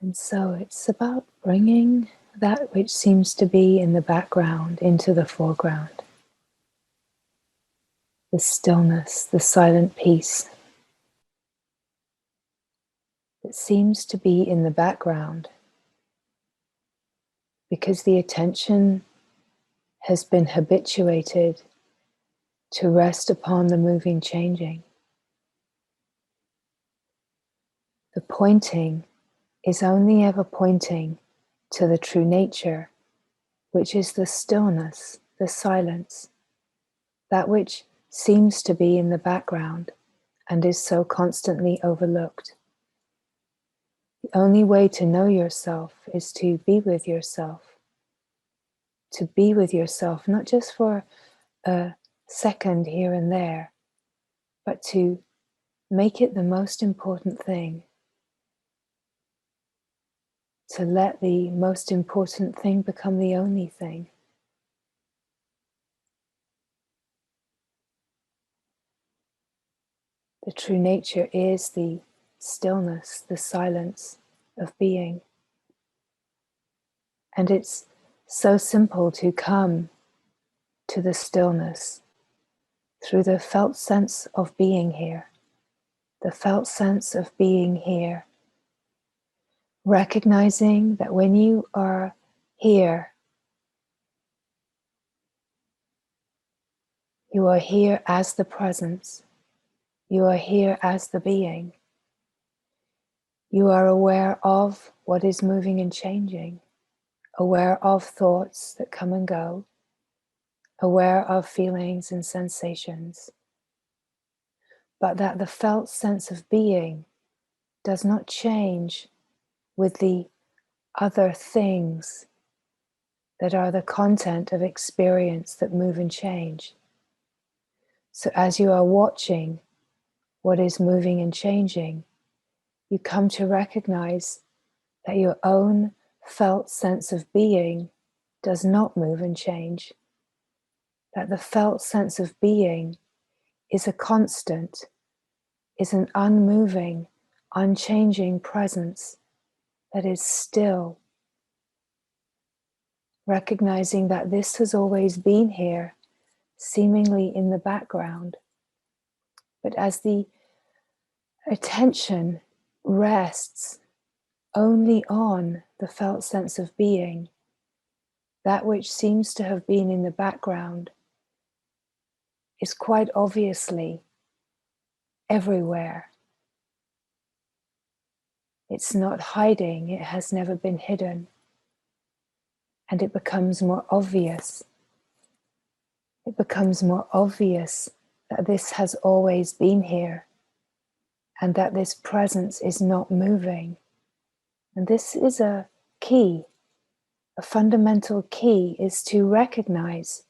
And so it's about bringing that which seems to be in the background into the foreground. The stillness, the silent peace that seems to be in the background because the attention has been habituated to rest upon the moving, changing. The pointing is only ever pointing to the true nature, which is the stillness, the silence, that which seems to be in the background and is so constantly overlooked. The only way to know yourself is to be with yourself. To be with yourself, not just for a second here and there, but to make it the most important thing. To let the most important thing become the only thing. The true nature is the stillness, the silence of being. And it's so simple to come to the stillness through the felt sense of being here. The felt sense of being here. Recognizing that when you are here, you are here as the presence. You are here as the being. You are aware of what is moving and changing, aware of thoughts that come and go, aware of feelings and sensations, but that the felt sense of being does not change with the other things that are the content of experience that move and change. So as you are watching what is moving and changing, you come to recognize that your own felt sense of being does not move and change. That the felt sense of being is a constant, is an unmoving, unchanging presence that is still. Recognizing that this has always been here, seemingly in the background. But as the attention rests only on the felt sense of being, that which seems to have been in the background is quite obviously everywhere. It's not hiding, it has never been hidden. And it becomes more obvious. It becomes more obvious that this has always been here and that this presence is not moving. And this is a key. A fundamental key is to recognize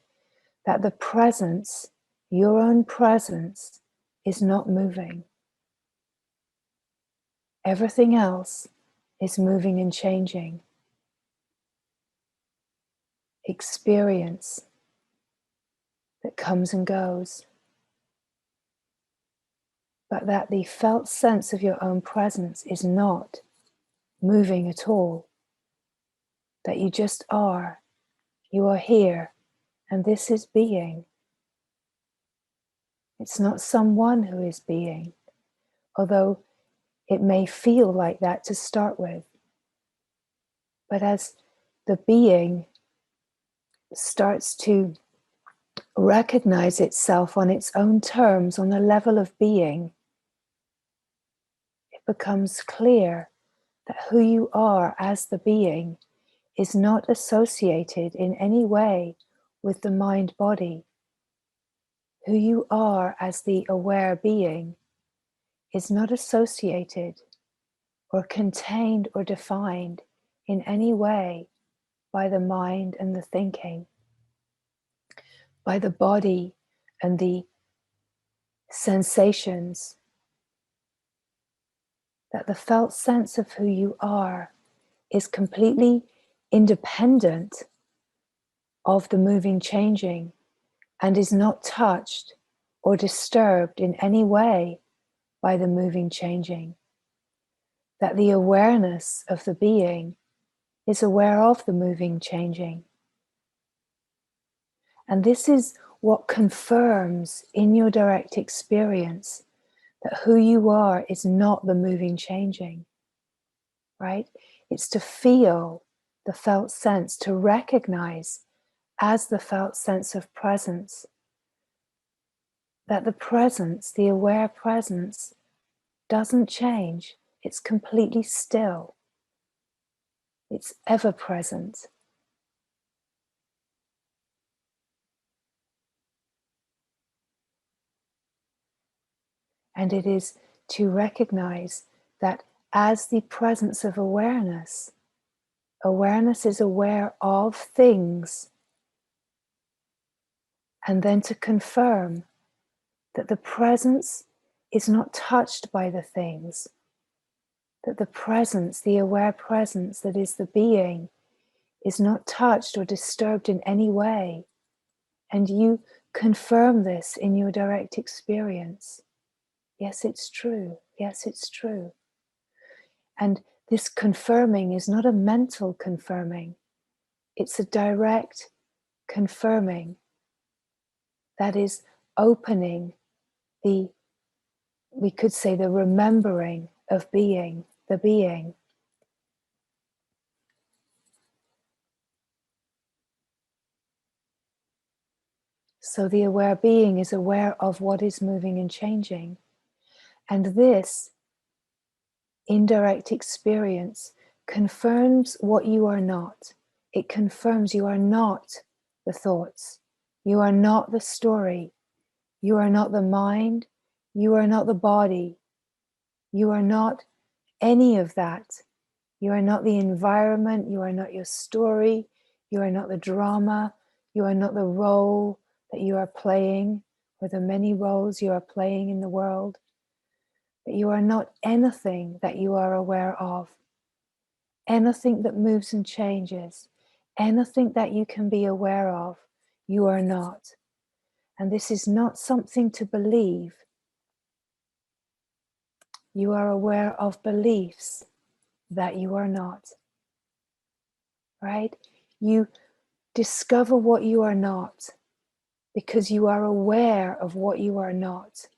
that the presence, your own presence, is not moving. Everything else is moving and changing. Experience that comes and goes. But that the felt sense of your own presence is not moving at all. That you just are. You are here, and this is being. It's not someone who is being, although it may feel like that to start with. But as the being starts to recognize itself on its own terms, on the level of being, it becomes clear that who you are as the being is not associated in any way with the mind-body. Who you are as the aware being is not associated or contained or defined in any way by the mind and the thinking, by the body and the sensations. That the felt sense of who you are is completely independent of the moving, changing, and is not touched or disturbed in any way by the moving, changing. that the awareness of the being is aware of the moving, changing. And this is what confirms in your direct experience that who you are is not the moving, changing, right? It's to feel the felt sense, to recognize as the felt sense of presence, that the presence, the aware presence, doesn't change. It's completely still. It's ever present. And it is to recognize that as the presence of awareness, awareness is aware of things, and then to confirm that the presence is not touched by the things, that the presence, the aware presence that is the being, is not touched or disturbed in any way. And you confirm this in your direct experience. Yes, it's true. Yes, it's true. And this confirming is not a mental confirming. It's a direct confirming that is opening the, we could say, the remembering of being, the being. So the aware being is aware of what is moving and changing. And this indirect experience confirms what you are not. It confirms you are not the thoughts. You are not the story. You are not the mind. You are not the body. You are not any of that. You are not the environment. You are not your story. You are not the drama. You are not the role that you are playing, or the many roles you are playing in the world. That you are not anything that you are aware of. Anything that moves and changes, anything that you can be aware of, you are not. And this is not something to believe. You are aware of beliefs that you are not. Right? You discover what you are not because you are aware of what you are not.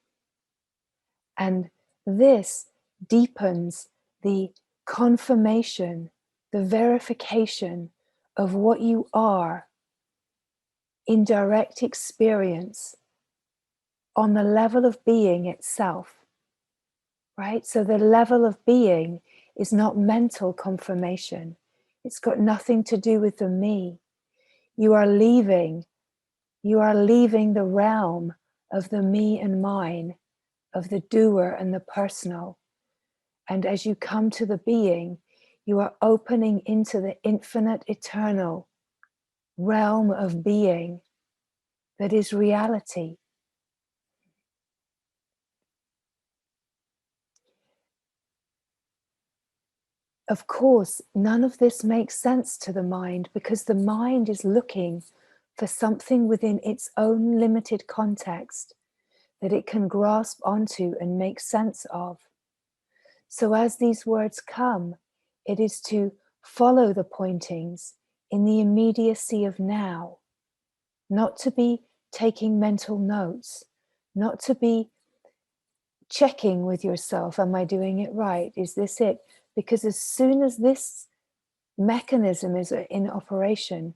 And this deepens the confirmation, the verification of what you are in direct experience on the level of being itself, right? So the level of being is not mental confirmation. It's got nothing to do with the me. You are leaving the realm of the me and mine, of the doer and the personal. And as you come to the being, you are opening into the infinite, eternal realm of being that is reality. Of course, none of this makes sense to the mind because the mind is looking for something within its own limited context that it can grasp onto and make sense of. So as these words come, it is to follow the pointings in the immediacy of now, not to be taking mental notes, not to be checking with yourself, am I doing it right? Is this it? Because as soon as this mechanism is in operation,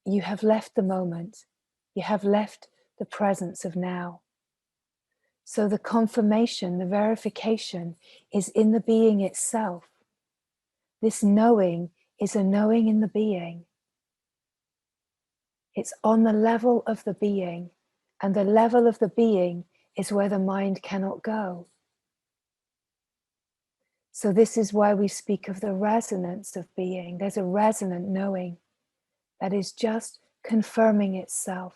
you have left the moment. You have left the presence of now. So the confirmation, the verification is in the being itself. This knowing is a knowing in the being. It's on the level of the being, and the level of the being is where the mind cannot go. So this is why we speak of the resonance of being. There's a resonant knowing that is just confirming itself.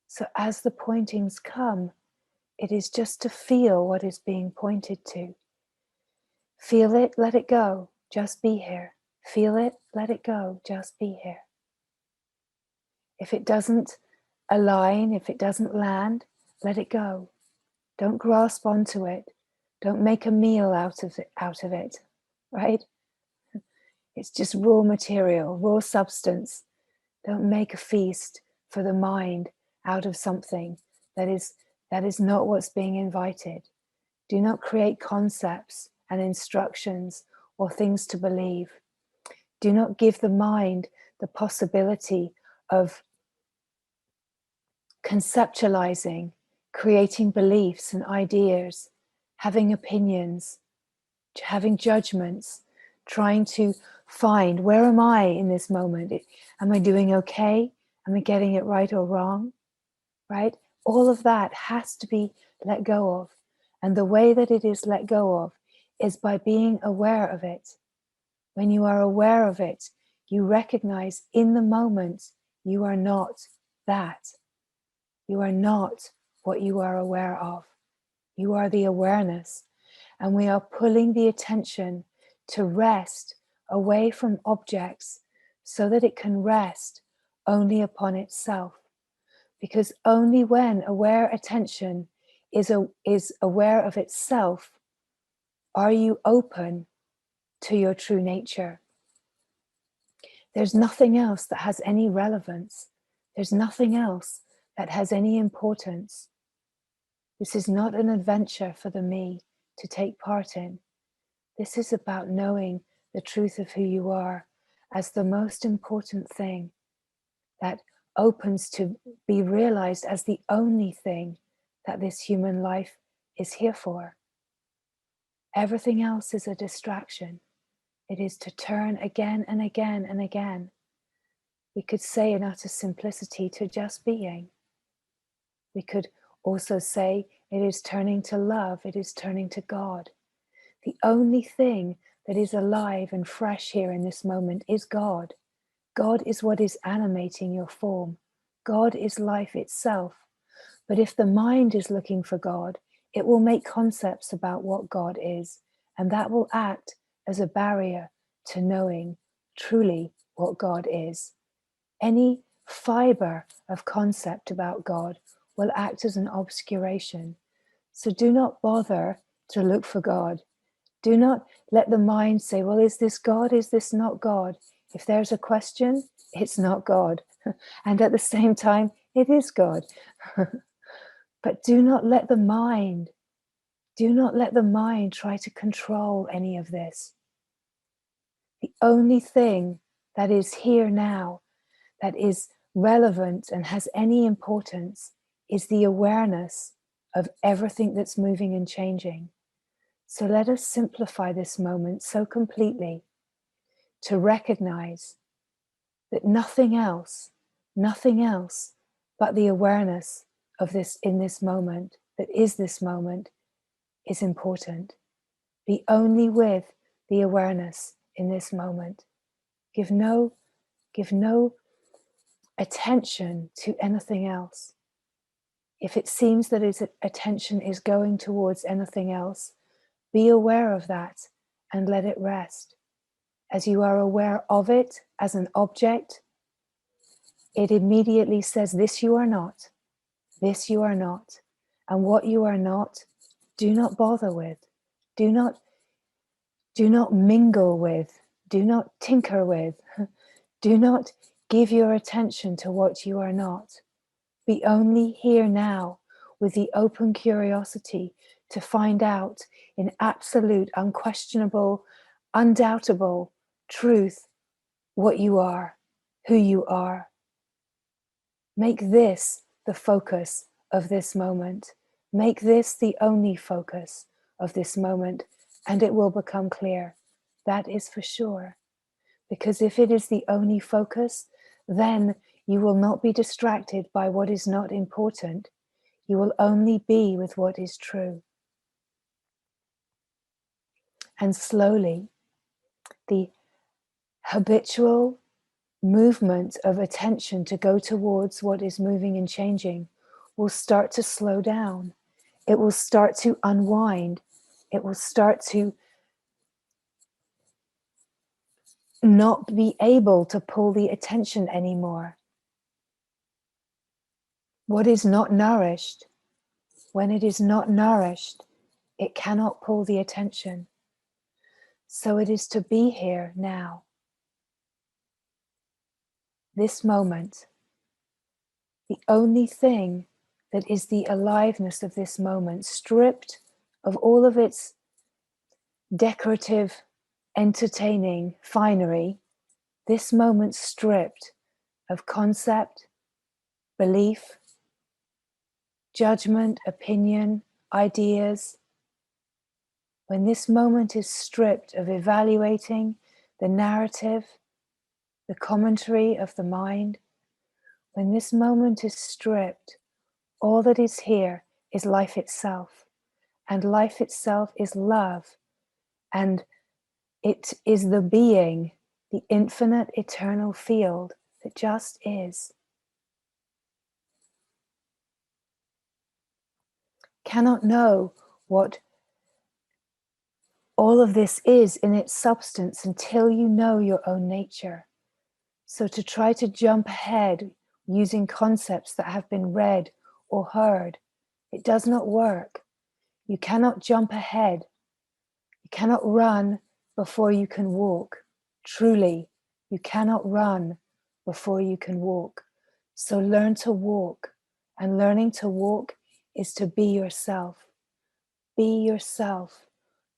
So as the pointings come, it is just to feel what is being pointed to. Feel it, let it go, just be here. Feel it, let it go, just be here. If it doesn't align, if it doesn't land, let it go. Don't grasp onto it. Don't make a meal out of it. right? It's just raw material, raw substance. Don't make a feast for the mind out of something that is not what's being invited. Do not create concepts and instructions or things to believe. Do not give the mind the possibility of conceptualizing, creating beliefs and ideas, having opinions, having judgments, trying to find, where am I in this moment? Am I doing okay? Am I getting it right or wrong? Right? All of that has to be let go of. And the way that it is let go of is by being aware of it. When you are aware of it, you recognize in the moment you are not that. You are not what you are aware of. You are the awareness. And we are pulling the attention to rest away from objects so that it can rest only upon itself. Because only when aware attention is aware of itself are you open to your true nature. There's nothing else that has any relevance. There's nothing else that has any importance. This is not an adventure for the me to take part in. This is about knowing the truth of who you are as the most important thing that opens to be realized as the only thing that this human life is here for. Everything else is a distraction. It is to turn again and again and again. We could say in utter simplicity to just being. We could also say it is turning to love, it is turning to God. The only thing that is alive and fresh here in this moment is God. God is what is animating your form. God is life itself. But if the mind is looking for God, it will make concepts about what God is, and that will act as a barrier to knowing truly what God is. Any fiber of concept about God will act as an obscuration. So do not bother to look for God. Do not let the mind say, well, is this God? Is this not God? If there's a question, it's not God. And at the same time, it is God. But do not let the mind try to control any of this. The only thing that is here now, that is relevant and has any importance, is the awareness of everything that's moving and changing. So let us simplify this moment so completely to recognize that nothing else but the awareness of this in this moment, that is this moment, is important. Be only with the awareness in this moment. Give no attention to anything else. If it seems that its attention is going towards anything else, be aware of that and let it rest. As you are aware of it as an object, it immediately says, this you are not, this you are not. And what you are not, do not bother with. Do not mingle with. Do not tinker with. Do not give your attention to what you are not. Be only here now with the open curiosity to find out in absolute, unquestionable, undoubtable truth what you are, who you are. Make this the focus of this moment. Make this the only focus of this moment, and it will become clear. That is for sure. Because if it is the only focus, then you will not be distracted by what is not important. You will only be with what is true. And slowly, the habitual movement of attention to go towards what is moving and changing will start to slow down. It will start to unwind. It will start to not be able to pull the attention anymore. What is not nourished, when it is not nourished, it cannot pull the attention. So it is to be here now, this moment. The only thing that is the aliveness of this moment, stripped of all of its decorative, entertaining finery, this moment stripped of concept, belief, judgment, opinion, ideas. When this moment is stripped of evaluating the narrative, the commentary of the mind, when this moment is stripped, all that is here is life itself. And life itself is love. And it is the being, the infinite eternal field that just is. Cannot know what all of this is in its substance until you know your own nature. So to try to jump ahead using concepts that have been read or heard, it does not work. You cannot jump ahead. You cannot run before you can walk. Truly, you cannot run before you can walk. So learn to walk. And learning to walk is to be yourself. Be yourself.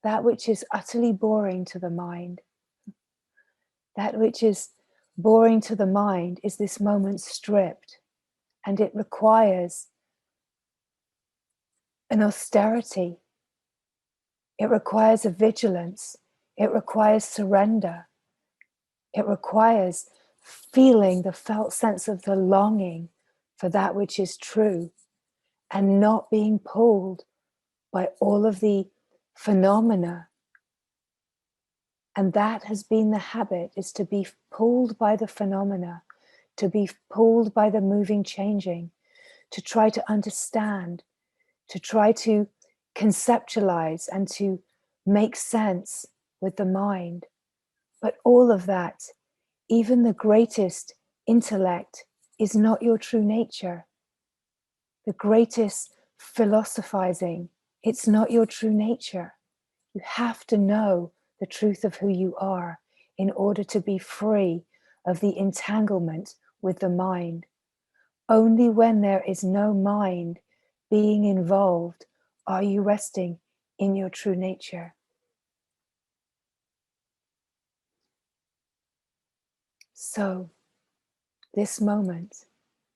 That which is utterly boring to the mind. That which is boring to the mind is this moment stripped. And it requires an austerity. It requires a vigilance. It requires surrender. It requires feeling the felt sense of the longing for that which is true and not being pulled by all of the phenomena. And that has been the habit, is to be pulled by the phenomena, to be pulled by the moving, changing, to try to understand, to try to conceptualize and to make sense with the mind. But all of that, even the greatest intellect, is not your true nature. The greatest philosophizing, it's not your true nature. You have to know the truth of who you are in order to be free of the entanglement with the mind. Only when there is no mind being involved are you resting in your true nature. So, this moment,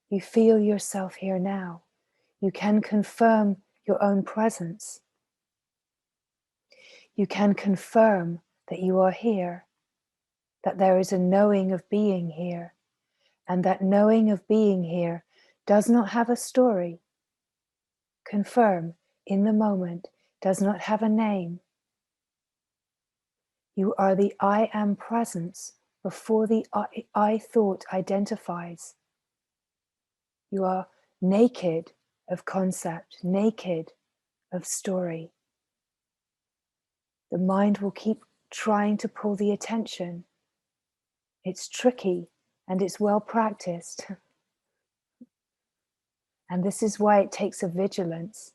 you feel yourself here now. You can confirm your own presence. You can confirm that you are here, that there is a knowing of being here, and that knowing of being here does not have a story. Confirm in the moment, does not have a name. You are the I am presence before the I thought identifies. You are naked of concept, naked of story. The mind will keep trying to pull the attention. It's tricky and it's well practiced. And this is why it takes a vigilance.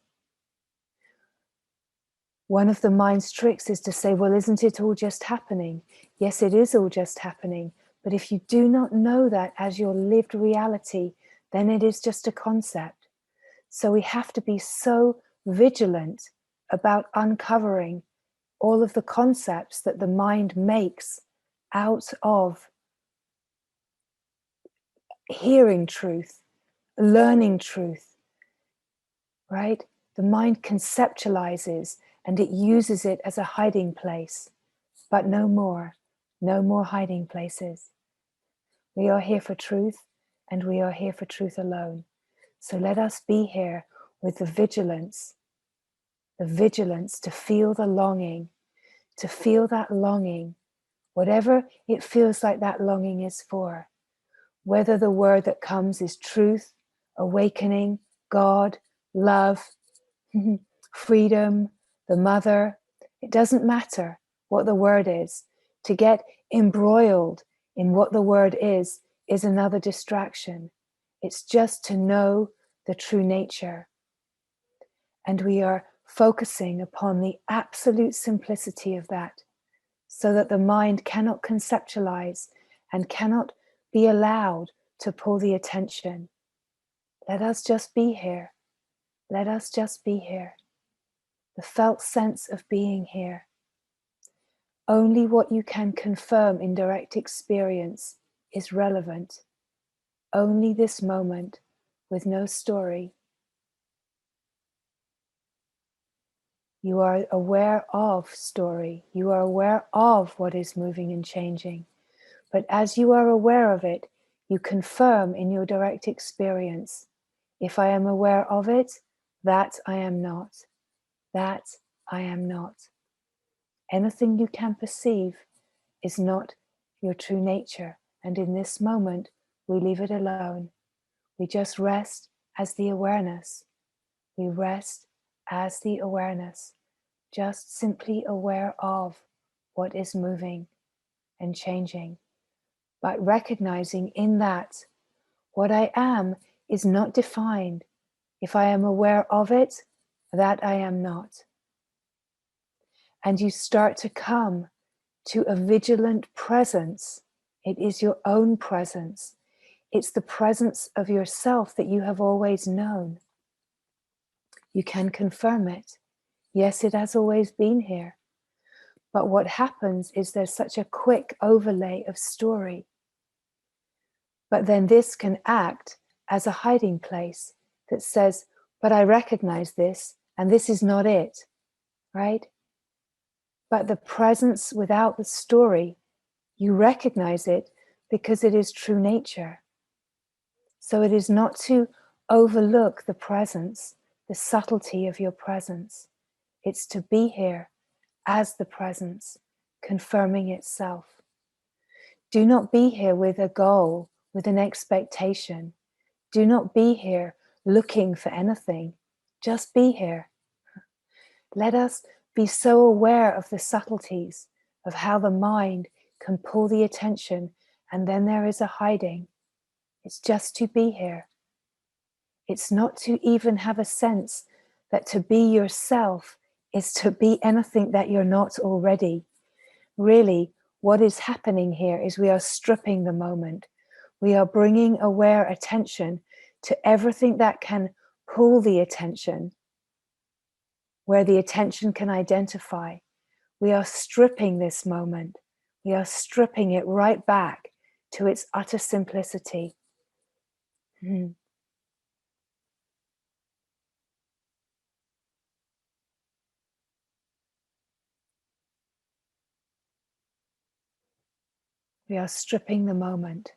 One of the mind's tricks is to say, well, isn't it all just happening? Yes, it is all just happening. But if you do not know that as your lived reality, then it is just a concept. So we have to be so vigilant about uncovering all of the concepts that the mind makes out of hearing truth, learning truth, right? The mind conceptualizes and it uses it as a hiding place, but no more hiding places. We are here for truth and we are here for truth alone. So let us be here with the vigilance to feel the longing, to feel that longing, whatever it feels like that longing is for. Whether the word that comes is truth, awakening, God, love, freedom, the mother, it doesn't matter what the word is. To get embroiled in what the word is another distraction. It's just to know the true nature. And we are focusing upon the absolute simplicity of that. so that the mind cannot conceptualize and cannot be allowed to pull the attention. Let us just be here. Let us just be here. The felt sense of being here. Only what you can confirm in direct experience is relevant. Only this moment with no story. You are aware of story. You are aware of what is moving and changing. But as you are aware of it, you confirm in your direct experience, if I am aware of it, that I am not. That I am not. Anything you can perceive is not your true nature. And in this moment, we leave it alone. We just rest as the awareness. We rest as the awareness. Just simply aware of what is moving and changing. But recognizing in that what I am is not defined. If I am aware of it, that I am not. And you start to come to a vigilant presence. It is your own presence. It's the presence of yourself that you have always known. You can confirm it. Yes, it has always been here. But what happens is there's such a quick overlay of story. But then this can act as a hiding place that says, but I recognize this, and this is not it, right? But the presence without the story, you recognize it because it is true nature. So it is not to overlook the presence, the subtlety of your presence. It's to be here as the presence, confirming itself. Do not be here with a goal, with an expectation. Do not be here looking for anything. Just be here. Let us be so aware of the subtleties of how the mind can pull the attention, and then there is a hiding. It's just to be here. It's not to even have a sense that to be yourself is to be anything that you're not already. Really, what is happening here is we are stripping the moment. We are bringing aware attention to everything that can pull the attention, where the attention can identify. We are stripping this moment. We are stripping it right back to its utter simplicity. We are stripping the moment,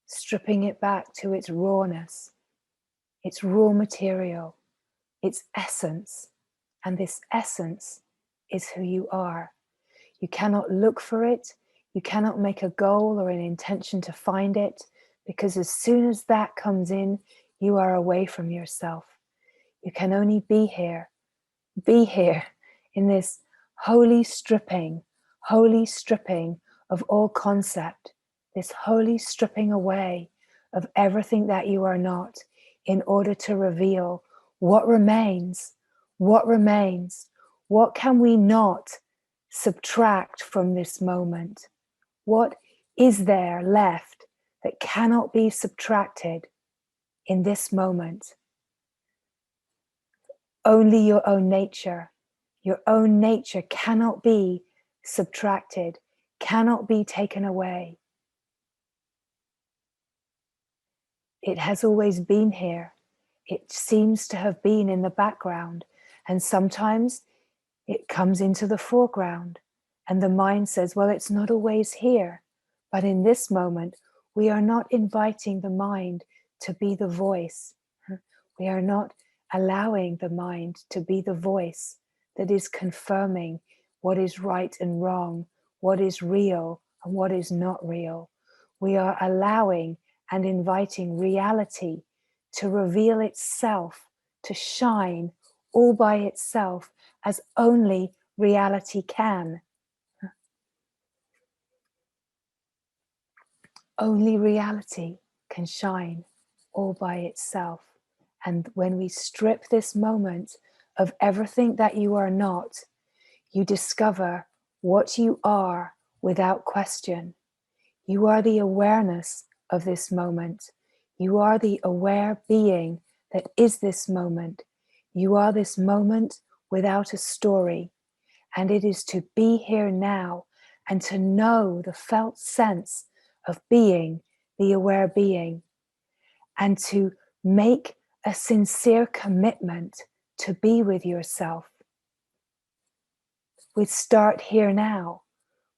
stripping it back to its rawness, its raw material, its essence. And this essence is who you are. You cannot look for it. You cannot make a goal or an intention to find it, because as soon as that comes in, you are away from yourself. You can only be here in this holy stripping of all concept, this holy stripping away of everything that you are not, in order to reveal what remains, what can we not subtract from this moment? What is there left that cannot be subtracted in this moment? Only your own nature. Your own nature cannot be subtracted, cannot be taken away. It has always been here. It seems to have been in the background, and sometimes it comes into the foreground, and the mind says, well, it's not always here. But in this moment, we are not inviting the mind to be the voice. We are not allowing the mind to be the voice that is confirming what is right and wrong, what is real and what is not real. We are allowing and inviting reality to reveal itself, to shine all by itself, as only reality can. Only reality can shine all by itself. And when we strip this moment of everything that you are not, you discover what you are without question. You are the awareness of this moment. You are the aware being that is this moment. You are this moment without a story. And it is to be here now and to know the felt sense of being the aware being, and to make a sincere commitment to be with yourself. We start here now.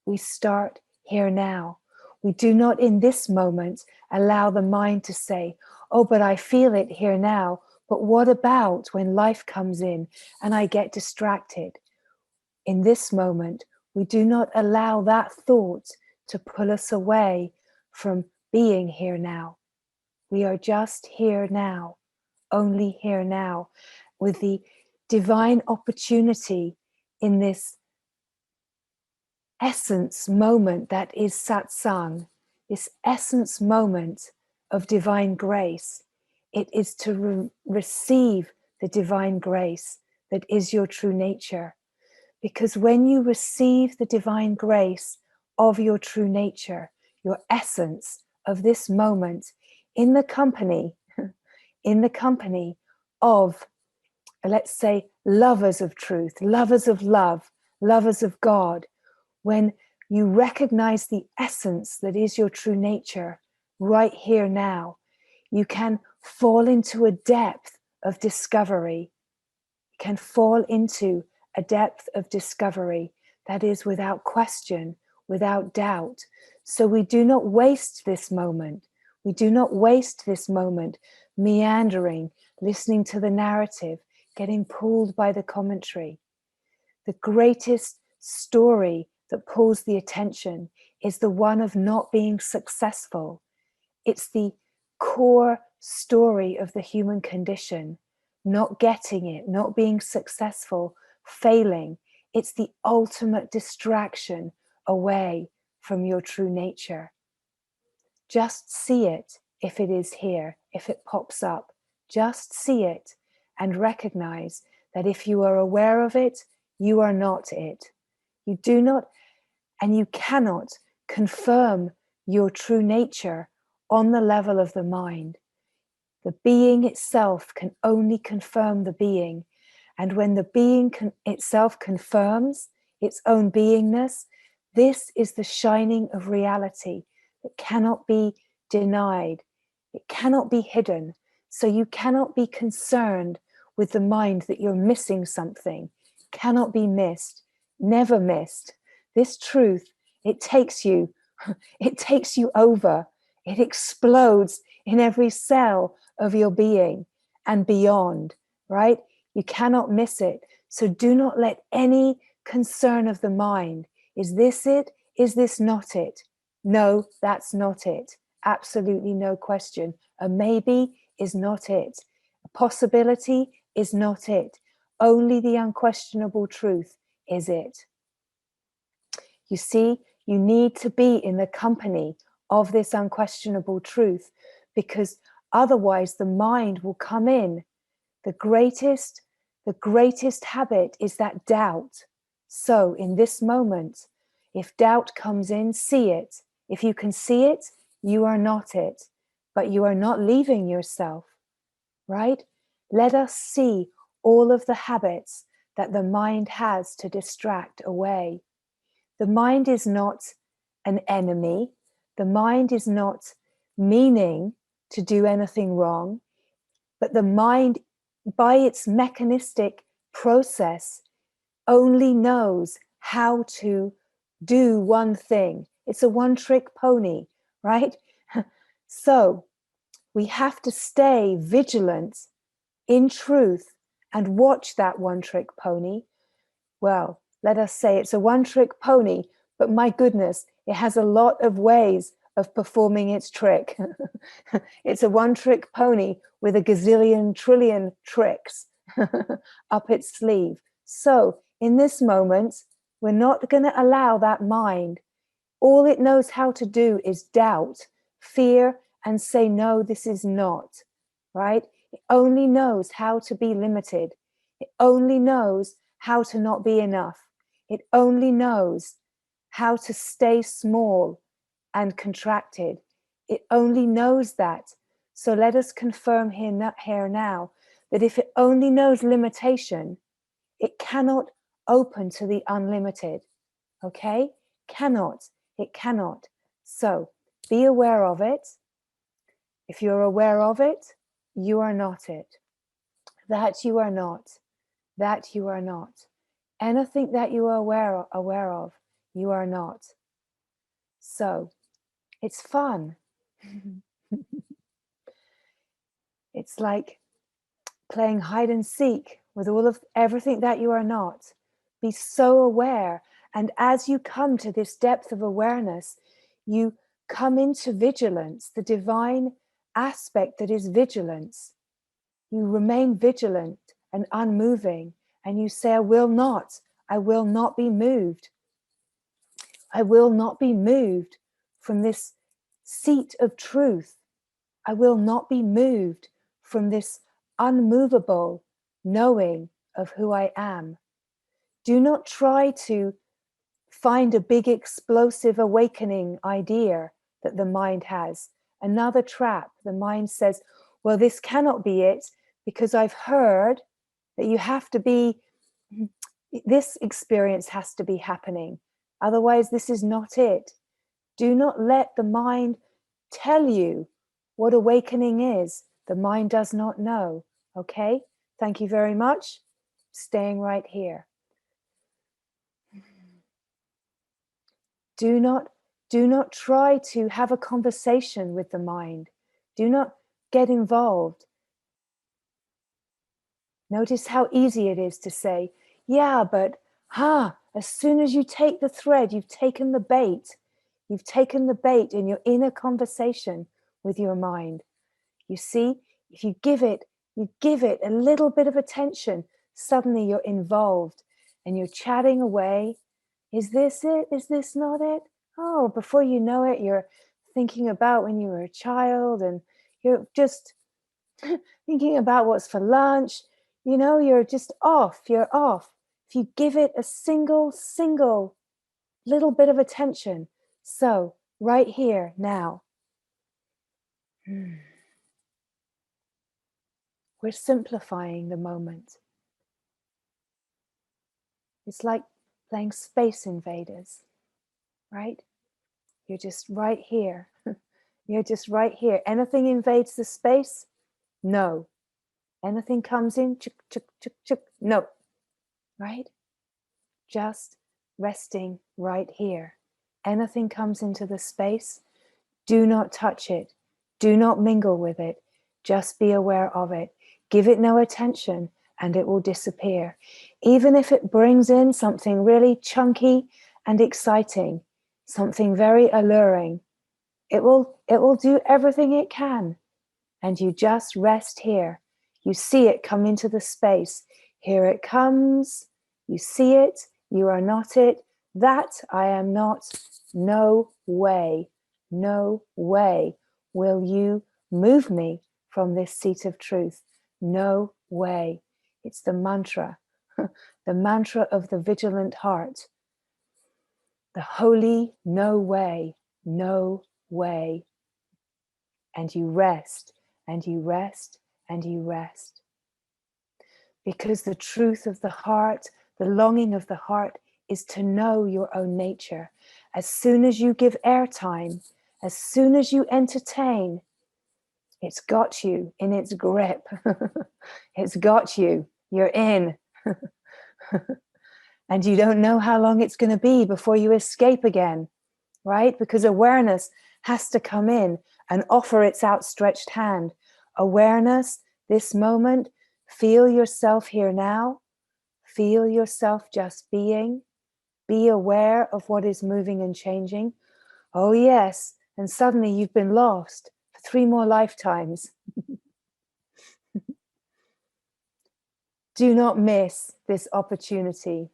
We start here now. We do not in this moment allow the mind to say, oh, but I feel it here now. But what about when life comes in and I get distracted? In this moment, we do not allow that thought to pull us away from being here now. We are just here now, only here now, with the divine opportunity in this essence moment that is satsang, this essence moment of divine grace. It is to receive the divine grace that is your true nature. Because when you receive the divine grace of your true nature, your essence of this moment, in the company of, let's say, lovers of truth, lovers of love, lovers of God, when you recognize the essence that is your true nature right here now, you can fall into a depth of discovery. You can fall into a depth of discovery that is without question, without doubt. So we do not waste this moment. We do not waste this moment meandering, listening to the narrative, getting pulled by the commentary. The greatest story that pulls the attention is the one of not being successful. It's the core story of the human condition, not getting it, not being successful, failing. It's the ultimate distraction away from your true nature. Just see it if it is here, if it pops up. Just see it and recognize that if you are aware of it, you are not it. You do not and you cannot confirm your true nature on the level of the mind. The being itself can only confirm the being. And when the being itself confirms its own beingness, this is the shining of reality that cannot be denied. It cannot be hidden. So you cannot be concerned with the mind that you're missing something. Cannot be missed, never missed. This truth, it takes you over. It explodes in every cell of your being and beyond, right? You cannot miss it. So do not let any concern of the mind. Is this it? Is this not it? No, that's not it. Absolutely no question. A maybe is not it. A possibility is not it. Only the unquestionable truth is it. You see, you need to be in the company of this unquestionable truth, because otherwise the mind will come in. The greatest habit is that doubt. So in this moment, if doubt comes in, see it. If you can see it, you are not it, but you are not leaving yourself, right? Let us see all of the habits that the mind has to distract away. The mind is not an enemy. The mind is not meaning to do anything wrong, but the mind, by its mechanistic process, only knows how to do one thing. It's a one-trick pony, right? So we have to stay vigilant in truth and watch that one-trick pony. Well, let us say it's a one-trick pony, but my goodness, it has a lot of ways of performing its trick. It's a one-trick pony with a gazillion trillion tricks up its sleeve. So in this moment, we're not going to allow that mind. All it knows how to do is doubt, fear, and say, no, this is not, right? It only knows how to be limited. It only knows how to not be enough. It only knows how to stay small and contracted. It only knows that. So let us confirm here now that if it only knows limitation, it cannot open to the unlimited. Okay? Cannot. It cannot. So be aware of it. If you're aware of it, you are not it. That you are not. That you are not. Anything that you are aware of, you are not. So it's fun. It's like playing hide and seek with all of everything that you are not. Be so aware. And as you come to this depth of awareness, you come into vigilance, the divine aspect that is vigilance. You remain vigilant and unmoving, and you say, I will not be moved. I will not be moved from this seat of truth. I will not be moved from this unmovable knowing of who I am. Do not try to find a big explosive awakening idea that the mind has. Another trap. The mind says, well, this cannot be it because I've heard that you have to be, this experience has to be happening. Otherwise, this is not it. Do not let the mind tell you what awakening is. The mind does not know. Okay? Thank you very much. Staying right here. Do not try to have a conversation with the mind. Do not get involved. Notice how easy it is to say, yeah, but as soon as you take the thread, you've taken the bait. You've taken the bait and you're in a conversation with your mind. You see, if you give it a little bit of attention, suddenly you're involved and you're chatting away. Is this it? Is this not it? Oh, before you know it, you're thinking about when you were a child and you're just thinking about what's for lunch. You know, you're just off. You're off. If you give it a single little bit of attention. So, right here, now. We're simplifying the moment. It's like playing Space Invaders, right? You're just right here. You're just right here. Anything invades the space? No. Anything comes in? Chuk, chuk, chuk, chuk. No. Right? Just resting right here. Anything comes into the space? Do not touch it. Do not mingle with it. Just be aware of it. Give it no attention and it will disappear. Even if it brings in something really chunky and exciting, something very alluring, it will do everything it can. And you just rest here. You see it come into the space. Here it comes. You see it. You are not it. That I am not. No way. No way will you move me from this seat of truth. No way. It's the mantra. The mantra of the vigilant heart. The holy no way. No way. And you rest, and you rest, and you rest. Because the truth of the heart, the longing of the heart, is to know your own nature. As soon as you give airtime, as soon as you entertain, it's got you in its grip. It's got you. You're in. And you don't know how long it's going to be before you escape again, right? Because awareness has to come in and offer its outstretched hand. Awareness, this moment, feel yourself here now. Feel yourself just being. Be aware of what is moving and changing. Oh yes, and suddenly you've been lost for 3 more lifetimes. Do not miss this opportunity.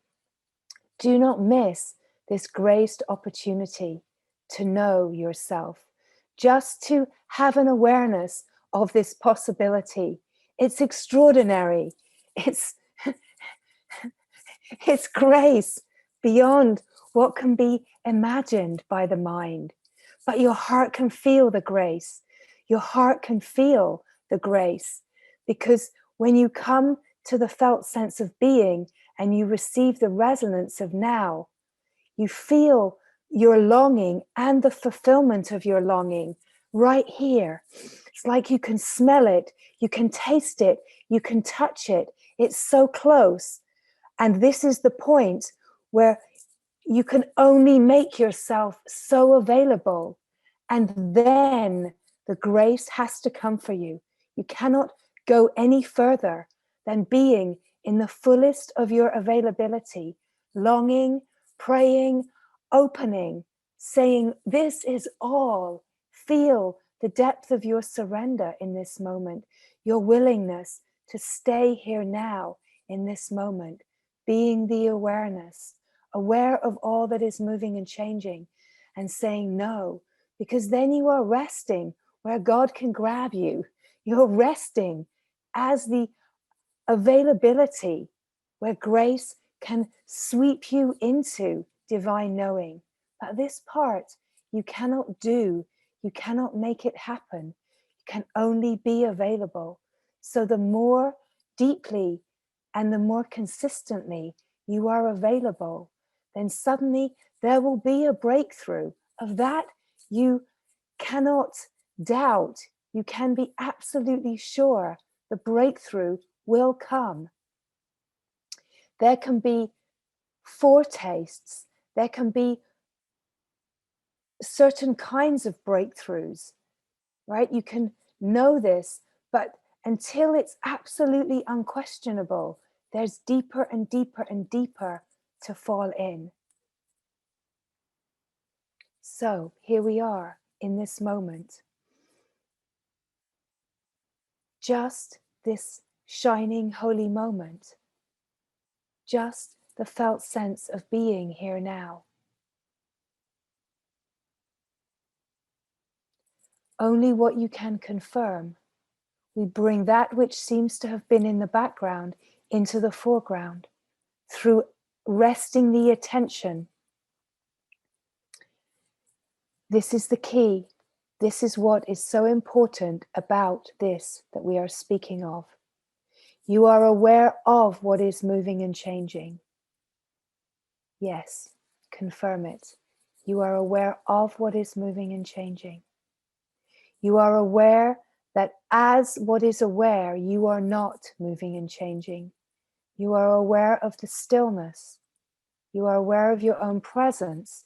Do not miss this graced opportunity to know yourself. Just to have an awareness of this possibility. It's extraordinary. It's grace. beyond what can be imagined by the mind. But your heart can feel the grace. Your heart can feel the grace, because when you come to the felt sense of being and you receive the resonance of now, you feel your longing and the fulfillment of your longing right here. It's like you can smell it, you can taste it, you can touch it. It's so close. And this is the point where you can only make yourself so available. And then the grace has to come for you. You cannot go any further than being in the fullest of your availability, longing, praying, opening, saying, this is all. Feel the depth of your surrender in this moment, your willingness to stay here now in this moment, being the awareness, aware of all that is moving and changing, and saying no, because then you are resting where God can grab you. You're resting as the availability where grace can sweep you into divine knowing. But this part you cannot do, you cannot make it happen. You can only be available. So the more deeply and the more consistently you are available, then suddenly there will be a breakthrough of that you cannot doubt. You can be absolutely sure the breakthrough will come. There can be foretastes, there can be certain kinds of breakthroughs, right? You can know this, but until it's absolutely unquestionable, there's deeper and deeper and deeper to fall in. So here we are in this moment. Just this shining holy moment. Just the felt sense of being here now. Only what you can confirm. We bring that which seems to have been in the background into the foreground through resting the attention. This is the key. This is what is so important about this that we are speaking of. You are aware of what is moving and changing. Yes, confirm it. You are aware of what is moving and changing. You are aware that as what is aware, you are not moving and changing. You are aware of the stillness. You are aware of your own presence.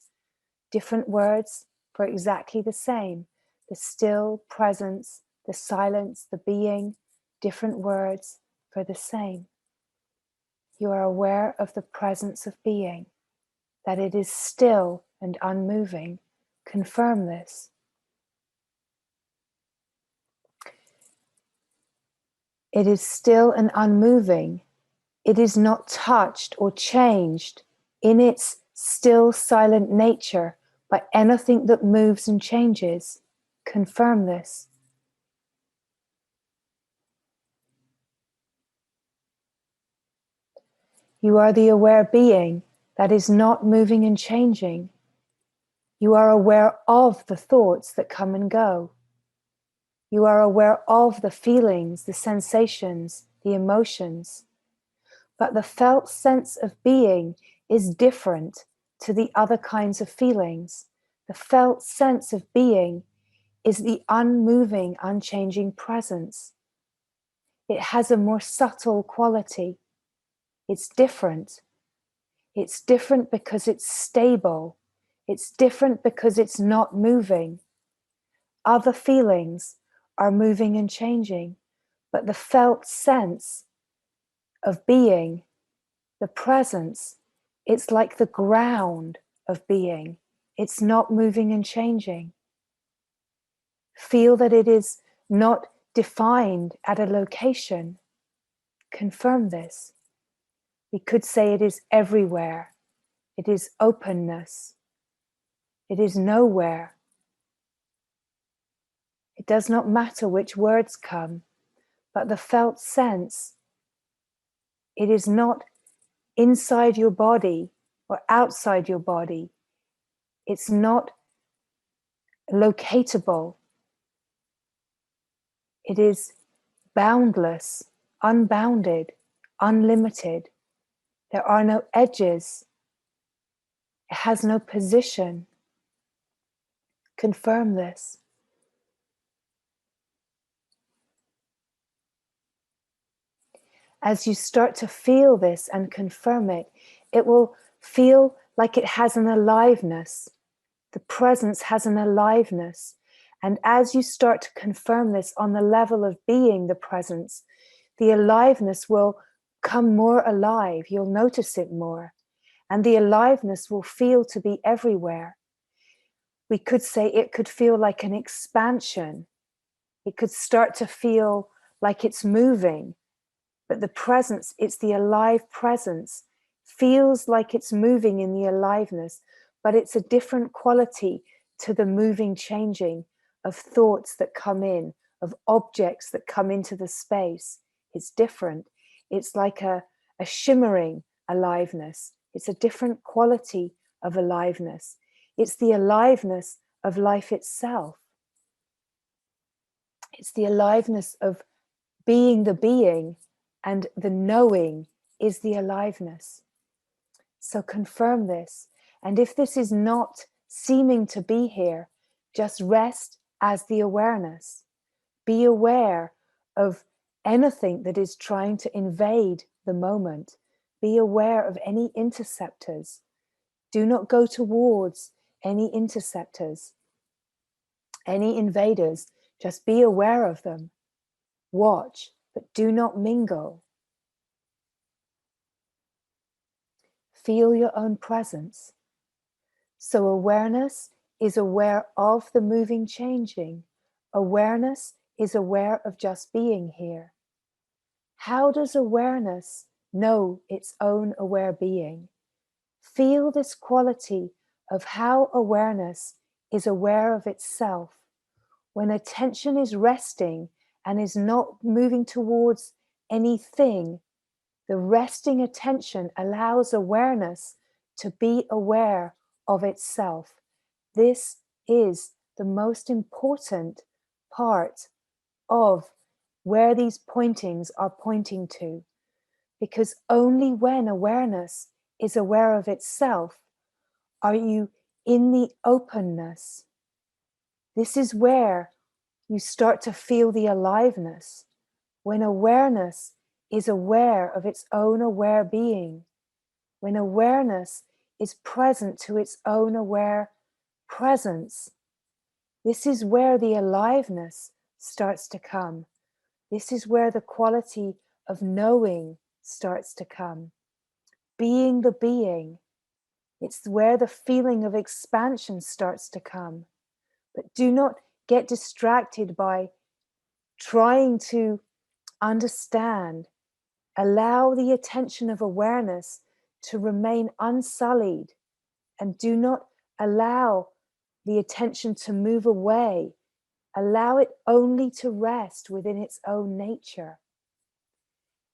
Different words for exactly the same. The still presence, the silence, the being, different words for the same. You are aware of the presence of being, that it is still and unmoving. Confirm this. It is still and unmoving. It is not touched or changed in its still silent nature by anything that moves and changes. Confirm this. You are the aware being that is not moving and changing. You are aware of the thoughts that come and go. You are aware of the feelings, the sensations, the emotions. But the felt sense of being is different to the other kinds of feelings. The felt sense of being is the unmoving, unchanging presence. It has a more subtle quality. It's different. It's different because it's stable. It's different because it's not moving. Other feelings are moving and changing, but the felt sense of being, the presence, it's like the ground of being. It's not moving and changing. Feel that it is not defined at a location. Confirm this. We could say it is everywhere. It is openness. It is nowhere. It does not matter which words come, but the felt sense, it is not inside your body. or outside your body. It's not locatable. It is boundless, unbounded, unlimited. There are no edges. It has no position. Confirm this. As you start to feel this and confirm it, it will feel like it has an aliveness. The presence has an aliveness. And as you start to confirm this on the level of being the presence, the aliveness will come more alive. You'll notice it more. And the aliveness will feel to be everywhere. We could say it could feel like an expansion. It could start to feel like it's moving. But the presence, it's the alive presence, feels like it's moving in the aliveness, but it's a different quality to the moving, changing of thoughts that come in, of objects that come into the space. It's different. It's like a shimmering aliveness. It's a different quality of aliveness. It's the aliveness of life itself. It's the aliveness of being the being, and the knowing is the aliveness. So confirm this. And if this is not seeming to be here, just rest as the awareness. Be aware of anything that is trying to invade the moment. Be aware of any interceptors. Do not go towards any interceptors, any invaders. Just be aware of them. Watch, but do not mingle. Feel your own presence. So awareness is aware of the moving, changing. Awareness is aware of just being here. How does awareness know its own aware being? Feel this quality of how awareness is aware of itself. When attention is resting and is not moving towards anything, the resting attention allows awareness to be aware of itself. This is the most important part of where these pointings are pointing to, because only when awareness is aware of itself are you in the openness. This is where you start to feel the aliveness. When awareness is aware of its own aware being, when awareness is present to its own aware presence, this is where the aliveness starts to come. This is where the quality of knowing starts to come. Being the being, it's where the feeling of expansion starts to come. But do not get distracted by trying to understand. Allow the attention of awareness to remain unsullied, and do not allow the attention to move away. Allow it only to rest within its own nature.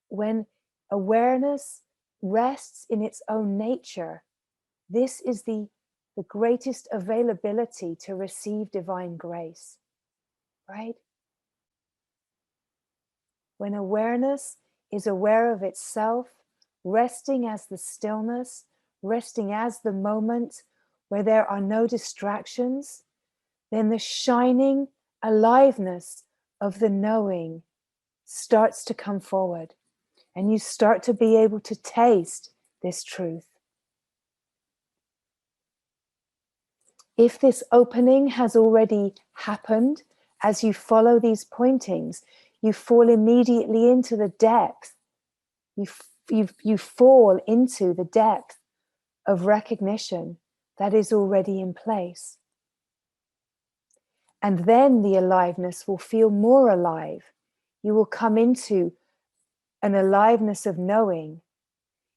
When awareness rests in its own nature, this is the greatest availability to receive divine grace, right? When awareness is aware of itself, resting as the stillness, resting as the moment where there are no distractions, then the shining aliveness of the knowing starts to come forward, and you start to be able to taste this truth. If this opening has already happened, as you follow these pointings, you fall immediately into the depth. You fall into the depth of recognition that is already in place. And then the aliveness will feel more alive. You will come into an aliveness of knowing.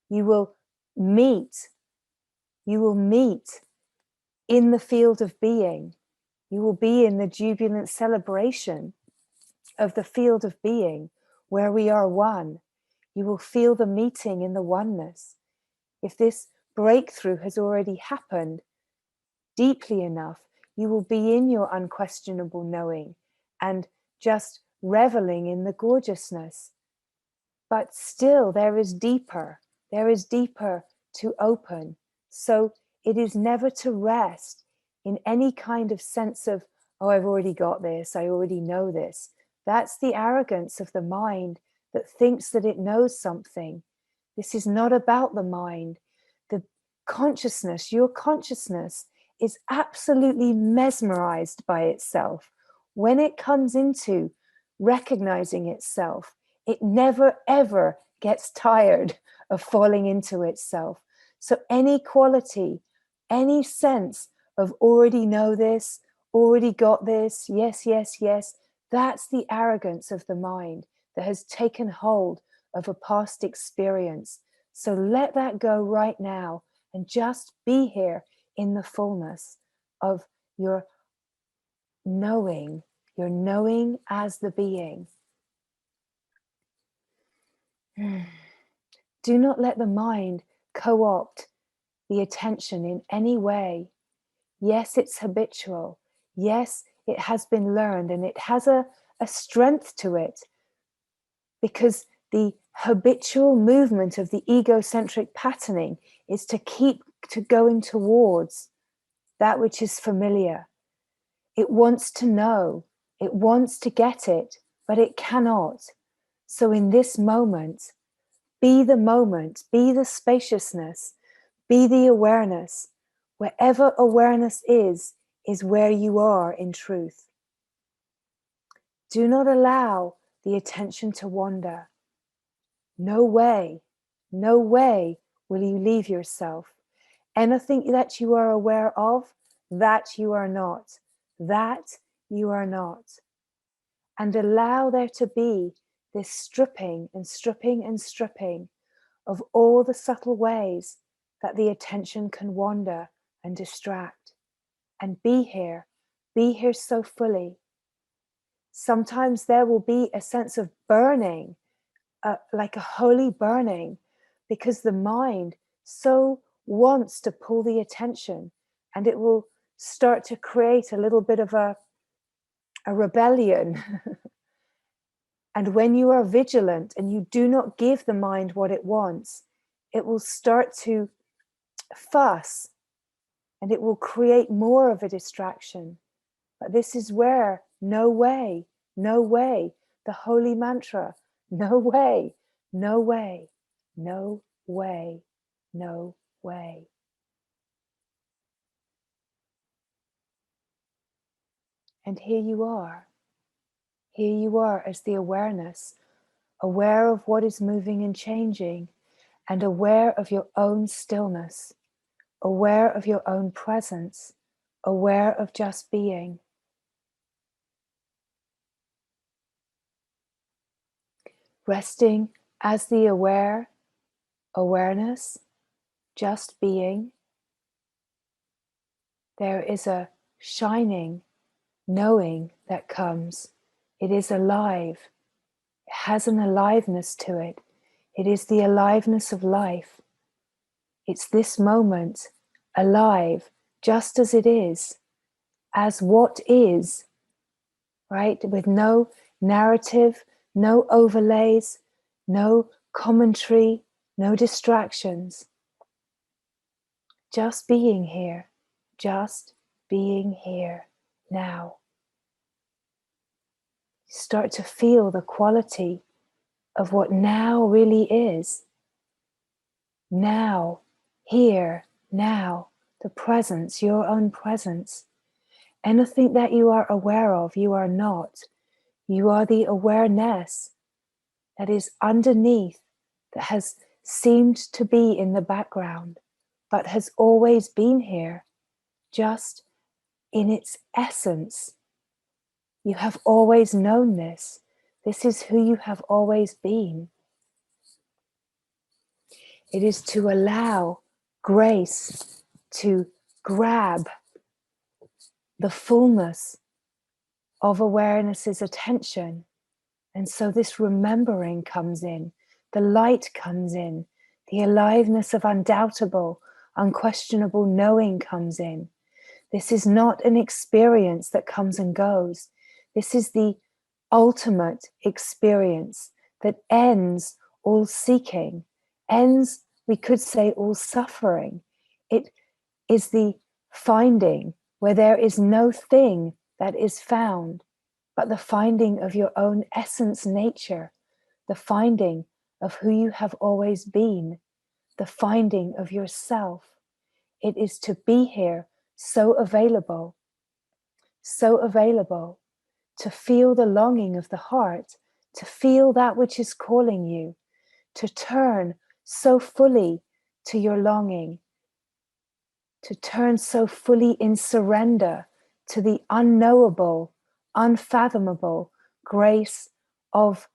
You will meet in the field of being. You will be in the jubilant celebration of the field of being, where we are one. You will feel the meeting in the oneness. If this breakthrough has already happened deeply enough, you will be in your unquestionable knowing and just reveling in the gorgeousness. But still there is deeper to open. So it is never to rest in any kind of sense of, oh, I've already got this, I already know this. That's the arrogance of the mind that thinks that it knows something. This is not about the mind. The consciousness, your consciousness, is absolutely mesmerized by itself. When it comes into recognizing itself, it never ever gets tired of falling into itself. So any quality, any sense of already know this, already got this, yes, yes, yes, that's the arrogance of the mind that has taken hold of a past experience. So let that go right now and just be here in the fullness of your knowing as the being. Do not let the mind co-opt the attention in any way. Yes, it's habitual. Yes, it has been learned, and it has a strength to it, because the habitual movement of the egocentric patterning is to keep to going towards that which is familiar. It wants to know, it wants to get it, but it cannot. So in this moment, be the spaciousness, be the awareness. Wherever awareness is where you are in truth. Do not allow the attention to wander. No way will you leave yourself. Anything that you are aware of, that you are not. That you are not. And allow there to be this stripping and stripping and stripping of all the subtle ways that the attention can wander and distract. And be here so fully. Sometimes there will be a sense of burning, like a holy burning, because the mind so wants to pull the attention, and it will start to create a little bit of a rebellion. And when you are vigilant and you do not give the mind what it wants, it will start to fuss, and it will create more of a distraction. But this is where no way, the holy mantra, no way, no way, no way, no way. And here you are as the awareness, aware of what is moving and changing, and aware of your own stillness, aware of your own presence, aware of just being. Resting as the awareness, just being. There is a shining knowing that comes. It is alive. It has an aliveness to it. It is the aliveness of life. It's this moment, alive, just as it is, as what is, right? With no narrative, no overlays, no commentary, no distractions. Just being here now. Start to feel the quality of what now really is. Now, here, now, the presence, your own presence. Anything that you are aware of, you are not. You are the awareness that is underneath, that has seemed to be in the background, but has always been here, just in its essence. You have always known this. This is who you have always been. It is to allow grace to grab the fullness of awareness's attention. And so this remembering comes in, the light comes in, the aliveness of undoubtable, unquestionable knowing comes in. This is not an experience that comes and goes. This is the ultimate experience that ends all seeking, ends, we could say, all suffering. It is the finding where there is no thing that is found, but the finding of your own essence nature, the finding of who you have always been, the finding of yourself. It is to be here so available to feel the longing of the heart, to feel that which is calling you, to turn so fully to your longing, to turn so fully in surrender to the unknowable, unfathomable grace of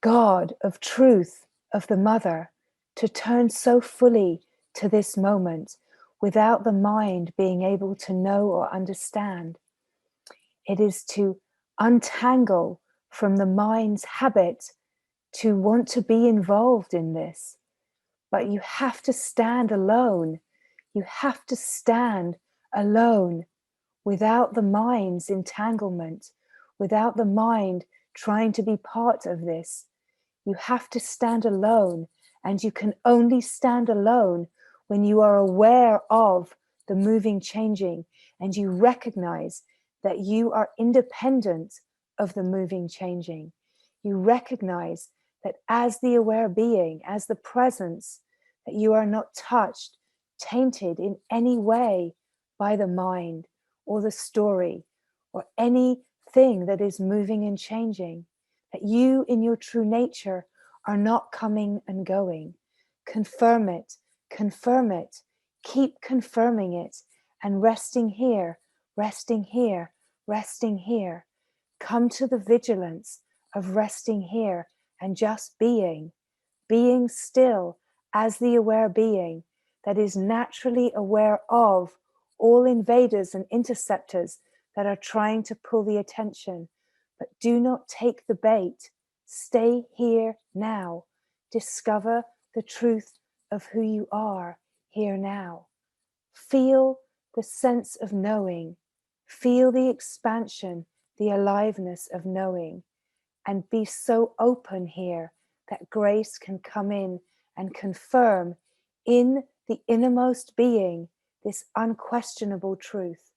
God, of truth, of the Mother, to turn so fully to this moment without the mind being able to know or understand. It is to untangle from the mind's habit to want to be involved in this. But you have to stand alone. You have to stand alone without the mind's entanglement, without the mind trying to be part of this. You have to stand alone, and you can only stand alone when you are aware of the moving, changing, and you recognize that you are independent of the moving, changing. You recognize that as the aware being, as the presence, that you are not touched, tainted in any way by the mind or the story or anything that is moving and changing. That you in your true nature are not coming and going. Confirm it, keep confirming it, and resting here, resting here, resting here. Come to the vigilance of resting here and just being still as the aware being that is naturally aware of all invaders and interceptors that are trying to pull the attention. But do not take the bait. Stay here now. Discover the truth of who you are here now. Feel the sense of knowing. Feel the expansion, the aliveness of knowing. And be so open here that grace can come in and confirm in the innermost being this unquestionable truth.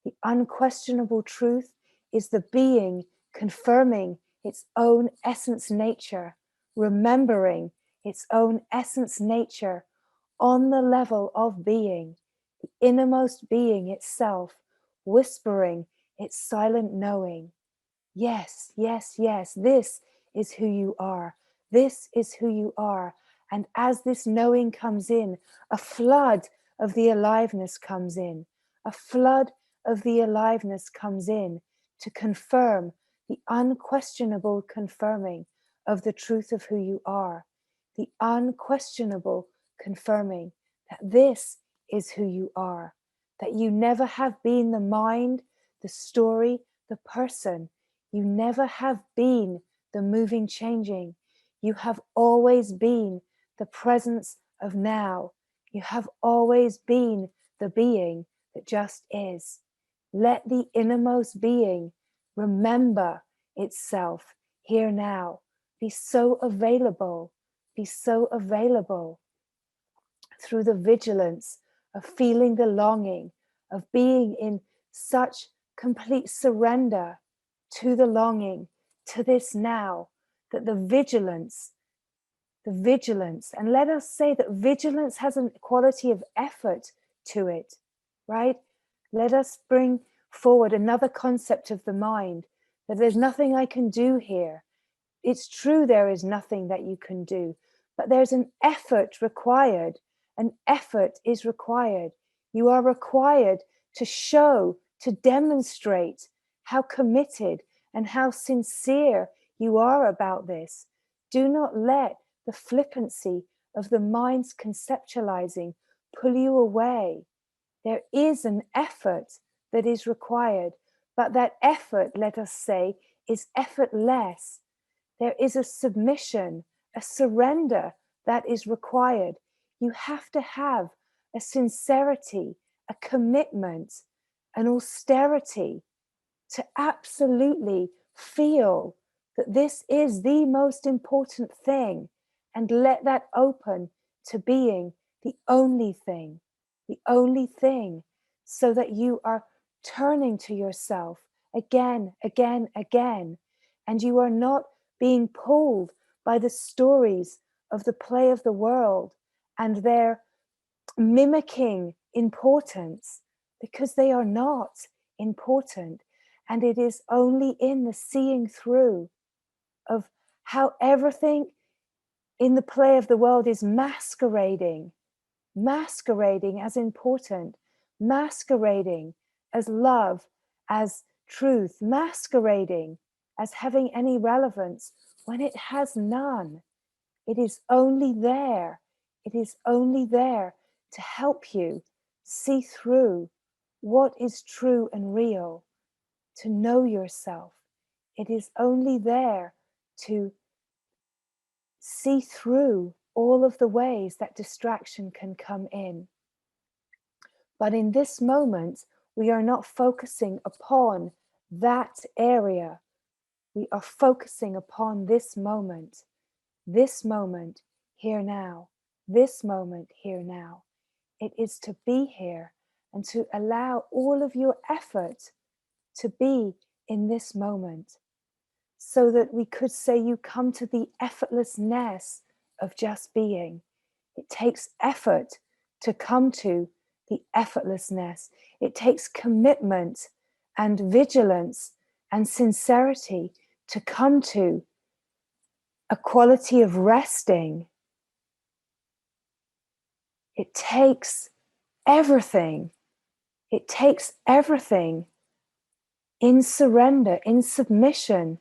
The unquestionable truth is the being confirming its own essence nature, remembering its own essence nature on the level of being, the innermost being itself, whispering its silent knowing. Yes, yes, yes, this is who you are. This is who you are. And as this knowing comes in, a flood of the aliveness comes in. A flood of the aliveness comes in to confirm the unquestionable confirming of the truth of who you are. The unquestionable confirming that this is who you are. That you never have been the mind, the story, the person. You never have been the moving, changing. You have always been the presence of now. You have always been the being that just is. Let the innermost being remember itself here now. Be so available. Be so available through the vigilance of feeling the longing, of being in such complete surrender to the longing, to this now, that the vigilance, and let us say that vigilance has a quality of effort to it, right? Let us bring forward another concept of the mind, that there's nothing I can do here. It's true there is nothing that you can do, but there's an effort required. An effort is required. You are required to show, to demonstrate how committed and how sincere you are about this. Do not let the flippancy of the mind's conceptualizing pull you away. There is an effort that is required, but that effort, let us say, is effortless. There is a submission, a surrender that is required. You have to have a sincerity, a commitment, an austerity to absolutely feel that this is the most important thing, and let that open to being the only thing, so that you are turning to yourself again, again, again, and you are not being pulled by the stories of the play of the world and their mimicking importance, because they are not important. And it is only in the seeing through of how everything in the play of the world is masquerading as important, masquerading as love, as truth, masquerading as having any relevance when it has none. It is only there. It is only there to help you see through what is true and real, to know yourself. It is only there to see through all of the ways that distraction can come in. But in this moment, we are not focusing upon that area. We are focusing upon this moment, here now, this moment, here now. It is to be here and to allow all of your effort to be in this moment, so that we could say you come to the effortlessness of just being. It takes effort to come to the effortlessness. It takes commitment and vigilance and sincerity to come to a quality of resting. It takes everything. It takes everything in surrender, in submission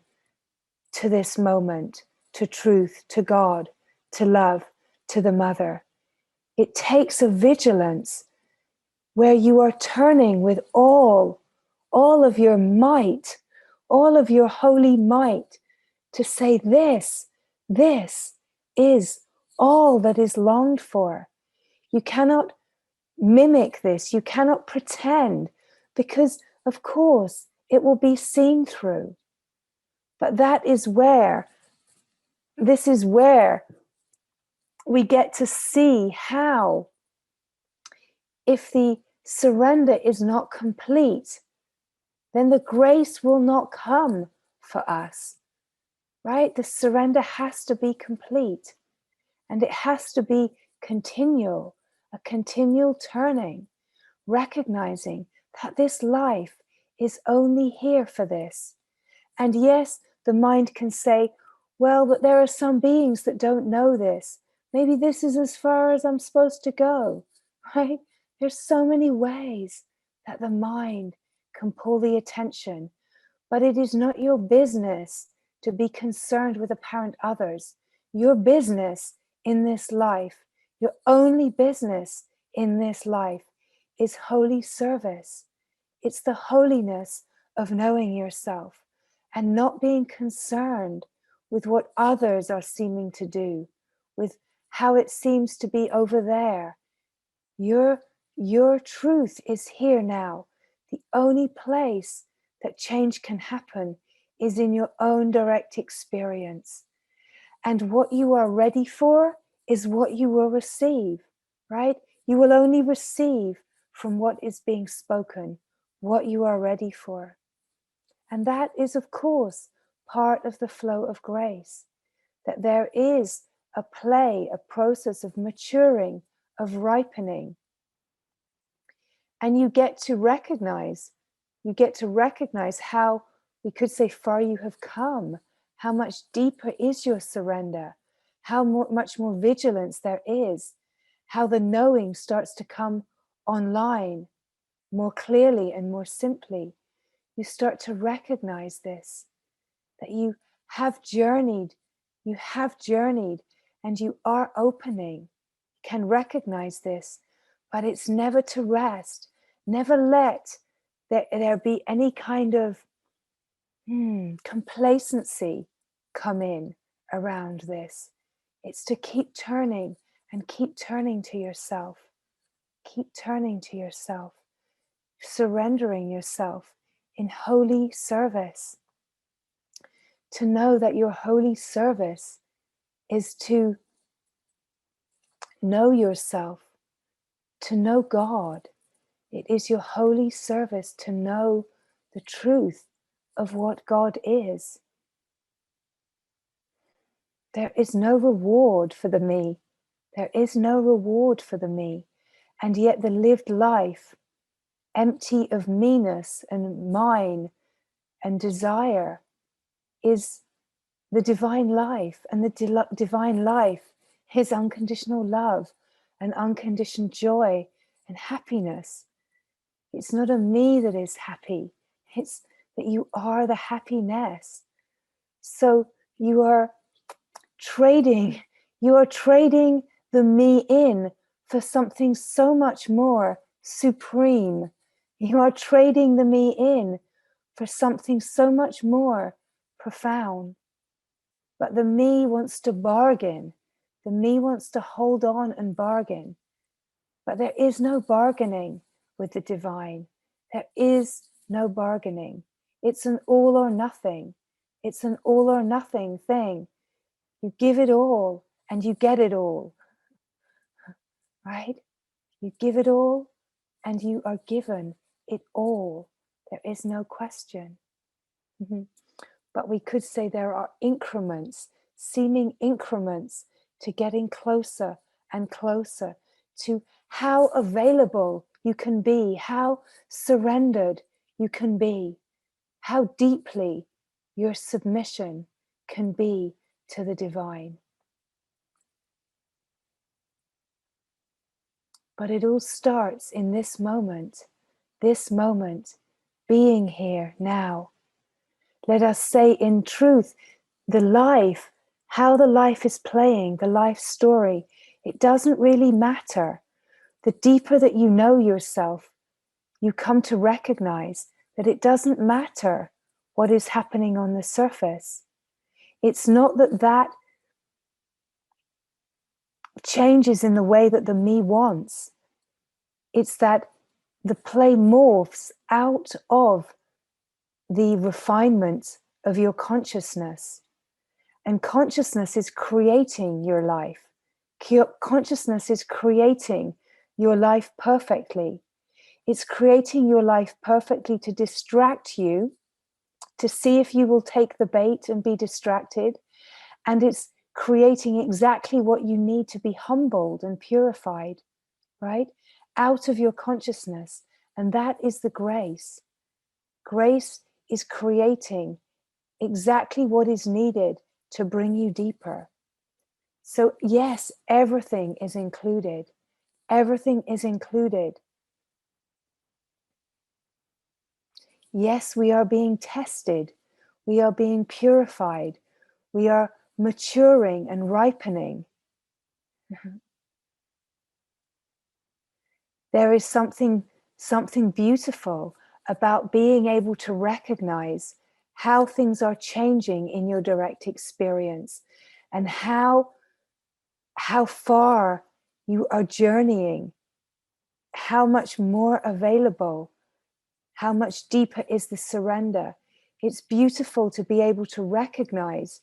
to this moment, to truth, to God, to love, to the mother. It takes a vigilance where you are turning with all of your might, all of your holy might, to say this is all that is longed for. You cannot mimic this, you cannot pretend, because of course it will be seen through. But this is where we get to see how, if the surrender is not complete, then the grace will not come for us, right? The surrender has to be complete, and it has to be continual, a continual turning, recognizing that this life is only here for this. And yes, the mind can say, well, but there are some beings that don't know this. Maybe this is as far as I'm supposed to go, right? There's so many ways that the mind can pull the attention, but it is not your business to be concerned with apparent others. Your business in this life, your only business in this life, is holy service. It's the holiness of knowing yourself and not being concerned with what others are seeming to do, with how it seems to be over there. Your truth is here now. The only place that change can happen is in your own direct experience. And what you are ready for is what you will receive, right? You will only receive from what is being spoken, what you are ready for. And that is, of course, part of the flow of grace, that there is a play, a process of maturing, of ripening. And you get to recognize how, we could say, far you have come, how much deeper is your surrender, how much more vigilance there is, how the knowing starts to come online more clearly and more simply. You start to recognize this, that you have journeyed, and you are opening. You can recognize this, but it's never to rest. Never let there be any kind of complacency come in around this. It's to keep turning and keep turning to yourself. Keep turning to yourself, surrendering yourself in holy service. To know that your holy service is to know yourself, to know God. It is your holy service to know the truth of what God is. There is no reward for the me. There is no reward for the me. And yet the lived life, empty of meanness and mine and desire, is the divine life. And the divine life is unconditional love and unconditioned joy and happiness. It's not a me that is happy. It's that you are the happiness. So you are trading the me in for something so much more supreme. You are trading the me in for something so much more profound. But the me wants to bargain. The me wants to hold on and bargain. But there is no bargaining with the divine. There is no bargaining. It's an all or nothing. It's an all or nothing thing. You give it all and you get it all. Right? You give it all and you are given it all. There is no question. But we could say there are increments, seeming increments to getting closer and closer to how available you can be, how surrendered you can be, how deeply your submission can be to the divine. But it all starts in this moment, being here now. Let us say in truth, the life, how the life is playing, the life story, it doesn't really matter. The deeper that you know yourself, you come to recognize that it doesn't matter what is happening on the surface. It's not that that changes in the way that the me wants. It's that the play morphs out of the refinement of your consciousness. And consciousness is creating your life. Consciousness is creating your life perfectly. It's creating your life perfectly to distract you, to see if you will take the bait and be distracted. And it's creating exactly what you need to be humbled and purified, right? Out of your consciousness. And that is the grace. Grace is creating exactly what is needed to bring you deeper. So yes, everything is included. Everything is included. Yes, we are being tested. We are being purified. We are maturing and ripening. There is something beautiful about being able to recognize how things are changing in your direct experience and how far you are journeying, how much more available, how much deeper is the surrender. It's beautiful to be able to recognize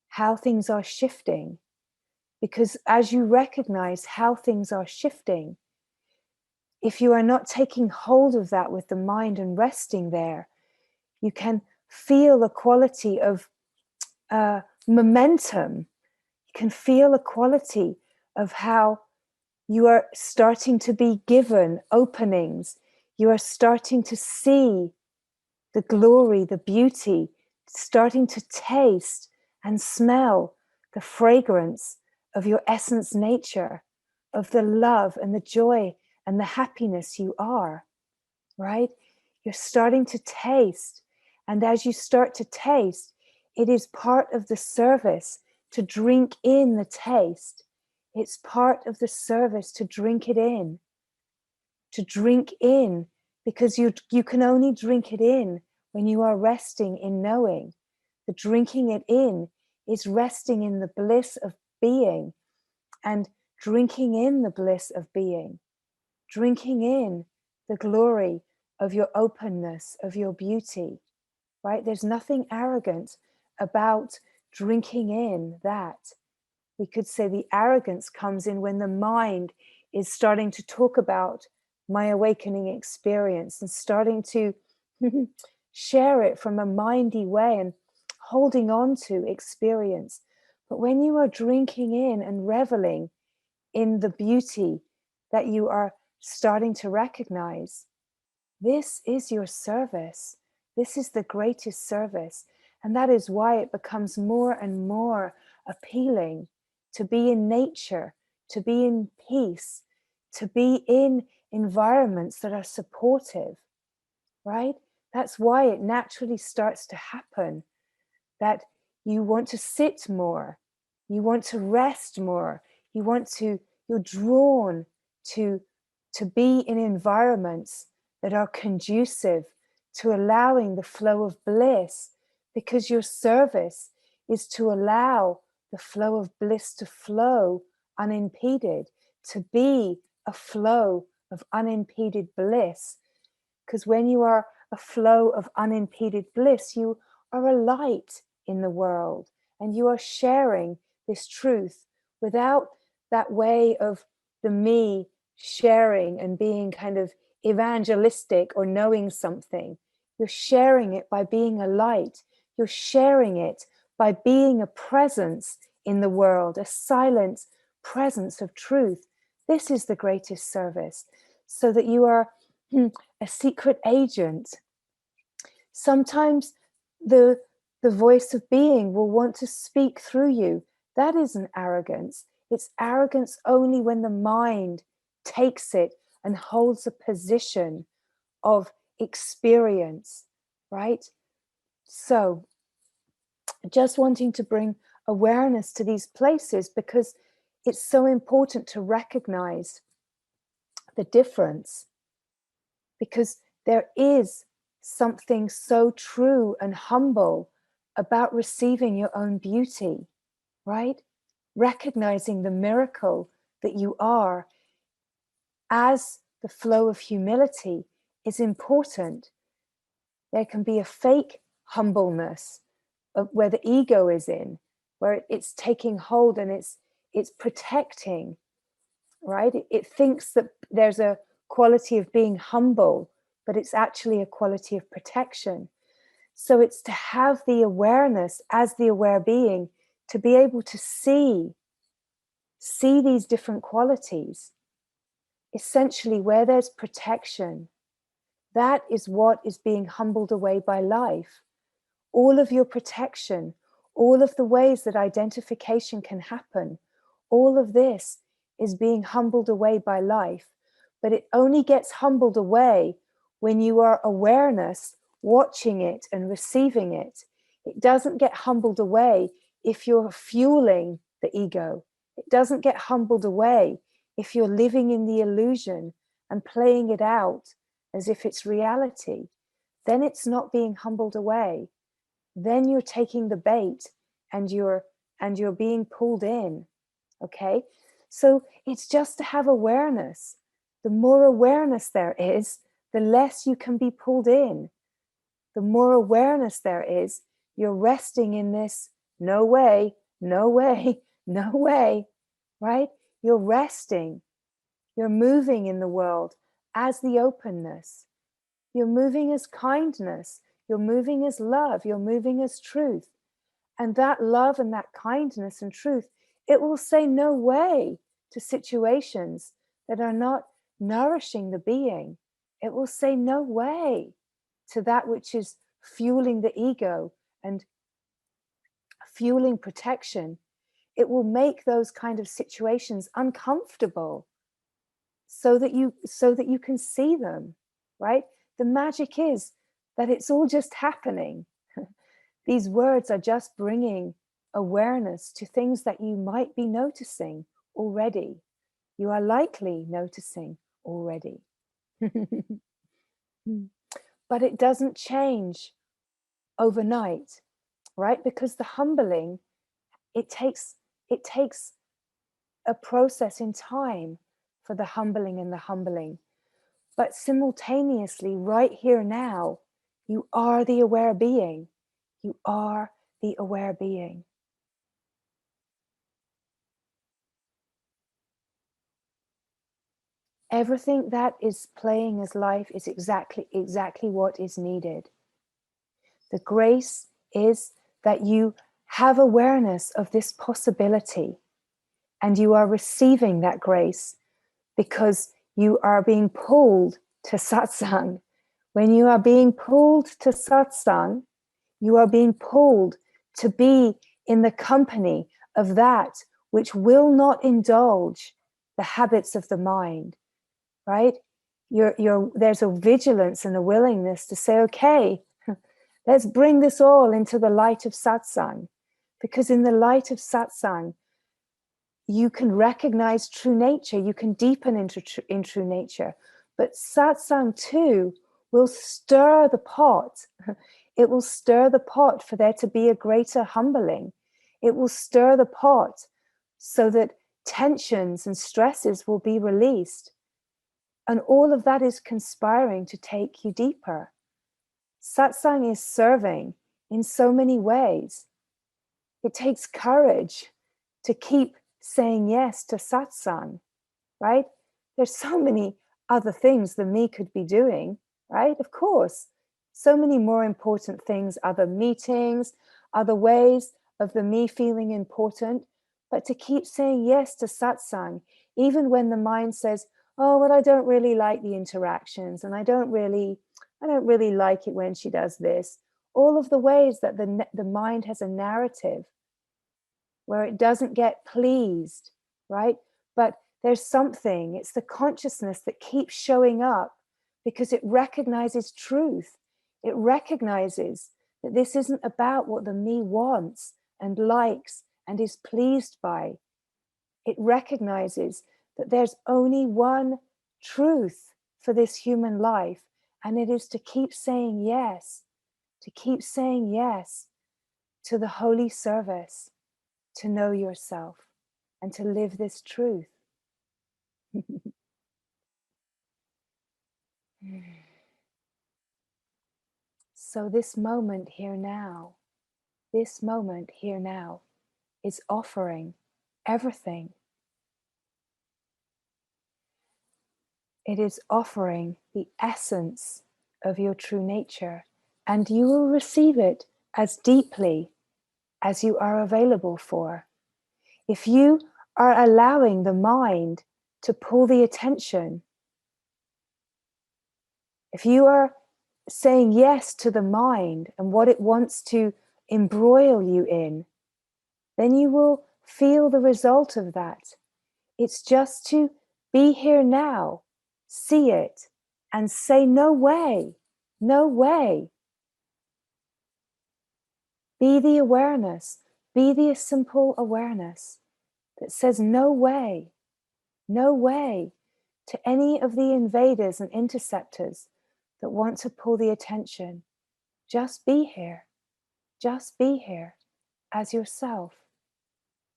how things are shifting, because as you recognize how things are shifting, if you are not taking hold of that with the mind and resting there, you can feel a quality of momentum. You can feel a quality of how you are starting to be given openings. You are starting to see the glory, the beauty, starting to taste and smell the fragrance of your essence nature, of the love and the joy and the happiness you are, right? You're starting to taste. And as you start to taste, it is part of the service to drink in the taste. It's part of the service to drink it in. To drink in, because you can only drink it in when you are resting in knowing. The drinking it in is resting in the bliss of being and drinking in the bliss of being. drinking in the glory of your openness, of your beauty, right? There's nothing arrogant about drinking in that. We could say the arrogance comes in when the mind is starting to talk about my awakening experience and starting to share it from a mindy way and holding on to experience. But when you are drinking in and reveling in the beauty that you are starting to recognize, this is your service. This is the greatest service. And that is why it becomes more and more appealing to be in nature, to be in peace, to be in environments that are supportive, right? That's why it naturally starts to happen, that you want to sit more, you want to rest more, you're drawn to be in environments that are conducive to allowing the flow of bliss, because your service is to allow the flow of bliss to flow unimpeded, to be a flow of unimpeded bliss. Because when you are a flow of unimpeded bliss, you are a light in the world, and you are sharing this truth without that way of the me sharing and being kind of evangelistic or knowing something. You're sharing it by being a light. You're sharing it by being a presence in the world, a silent presence of truth. This is the greatest service, so that you are a secret agent. Sometimes the voice of being will want to speak through you. That isn't arrogance. It's arrogance only when the mind takes it and holds a position of experience, right? So just wanting to bring awareness to these places, because it's so important to recognize the difference, because there is something so true and humble about receiving your own beauty, right? Recognizing the miracle that you are as the flow of humility is important. There can be a fake humbleness where the ego is in, where it's taking hold and it's protecting, right? It thinks that there's a quality of being humble, but it's actually a quality of protection. So it's to have the awareness as the aware being, to be able to see these different qualities. Essentially, where there's protection, that is what is being humbled away by life. All of your protection, all of the ways that identification can happen, all of this is being humbled away by life. But it only gets humbled away when you are awareness, watching it and receiving it. It doesn't get humbled away if you're fueling the ego. It doesn't get humbled away if you're living in the illusion and playing it out as if it's reality. Then it's not being humbled away. Then you're taking the bait and you're being pulled in. Okay, so it's just to have awareness. The more awareness there is, the less you can be pulled in. The more awareness there is, you're resting in this no way, no way, no way, right? You're resting. You're moving in the world as the openness. You're moving as kindness. You're moving as love. You're moving as truth. And that love and that kindness and truth, it will say no way to situations that are not nourishing the being. It will say no way to that which is fueling the ego and fueling protection. It will make those kind of situations uncomfortable so that you can see them, right? The magic is that it's all just happening. These words are just bringing awareness to things that you might be noticing already. You are likely noticing already. But it doesn't change overnight, right? Because the humbling, it takes a process in time. for the humbling and the humbling. But simultaneously, right here now, you are the aware being. You are the aware being. Everything that is playing as life is exactly what is needed. The grace is that you have awareness of this possibility, and you are receiving that grace because you are being pulled to satsang. When you are being pulled to satsang, you are being pulled to be in the company of that which will not indulge the habits of the mind, right? There's a vigilance and a willingness to say, okay, let's bring this all into the light of satsang, because in the light of satsang, you can recognize true nature, you can deepen into true nature. But satsang too will stir the pot. It will stir the pot for there to be a greater humbling. It will stir the pot so that tensions and stresses will be released. And all of that is conspiring to take you deeper. Satsang is serving in so many ways. It takes courage to keep saying yes to satsang, right? There's so many other things the me could be doing, right? Of course, so many more important things, other meetings, other ways of the me feeling important, but to keep saying yes to satsang, even when the mind says, oh, well, I don't really like the interactions, and I don't really like it when she does this. All of the ways that the mind has a narrative where it doesn't get pleased, right? But there's something, it's the consciousness that keeps showing up because it recognizes truth. It recognizes that this isn't about what the me wants and likes and is pleased by. It recognizes that there's only one truth for this human life, and it is to keep saying yes, to keep saying yes to the holy service, to know yourself and to live this truth. So this moment here now is offering everything. It is offering the essence of your true nature, and you will receive it as deeply as you are available for. If you are allowing the mind to pull the attention, if you are saying yes to the mind and what it wants to embroil you in, then you will feel the result of that. It's just to be here now, see it, and say, no way, no way. Be the awareness, be the simple awareness that says, no way to any of the invaders and interceptors that want to pull the attention. Just be here as yourself.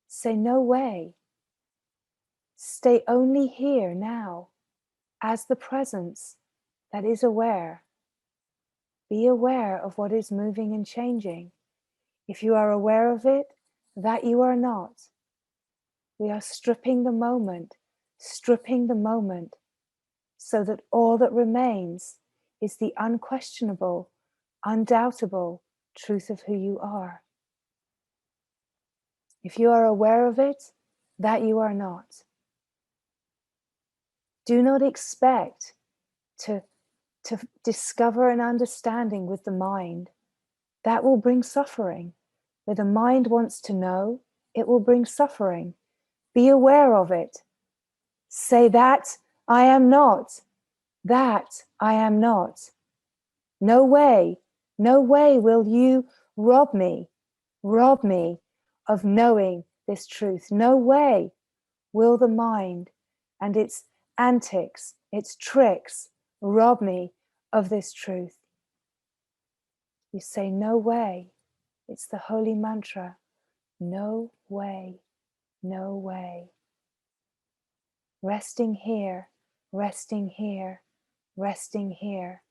Say no way. Stay only here now as the presence that is aware. Be aware of what is moving and changing. If you are aware of it, that you are not. We are stripping the moment so that all that remains is the unquestionable, undoubtable truth of who you are. If you are aware of it, that you are not. Do not expect to discover an understanding with the mind. That will bring suffering. Where the mind wants to know, it will bring suffering. Be aware of it. Say that I am not. That I am not. No way will you rob me of knowing this truth. No way will the mind and its antics, its tricks, rob me of this truth. You say, no way. It's the holy mantra. No way, no way. resting here, resting here, resting here.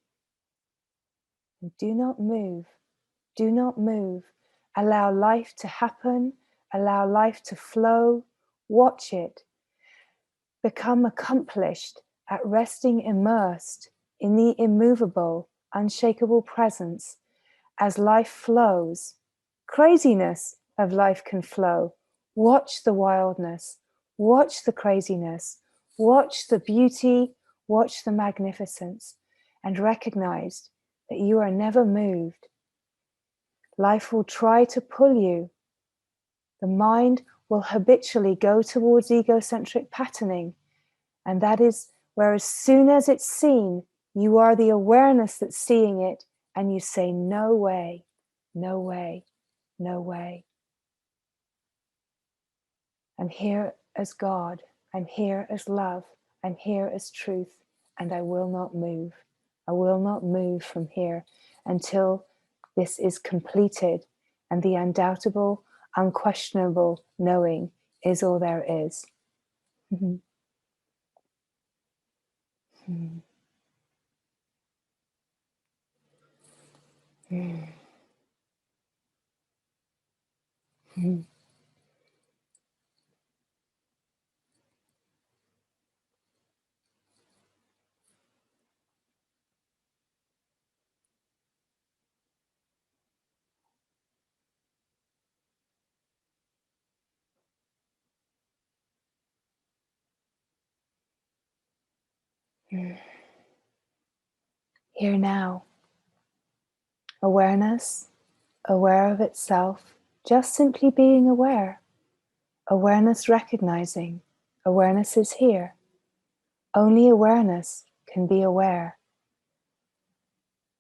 And do not move, do not move. Allow life to happen, allow life to flow, watch it. Become accomplished at resting immersed in the immovable, unshakable presence as life flows. Craziness of life can flow. Watch the wildness, watch the craziness, watch the beauty, watch the magnificence, and recognize that you are never moved. Life will try to pull you. The mind will habitually go towards egocentric patterning, and that is where, as soon as it's seen, you are the awareness that's seeing it, and you say, no way, no way, no way. I'm here as God, I'm here as love, I'm here as truth, and I will not move. I will not move from here until this is completed and the undoubtable, unquestionable knowing is all there is. Mm-hmm. Mm-hmm. Mm-hmm. Here now, awareness, aware of itself, just simply being aware. Awareness recognizing, awareness is here. Only awareness can be aware.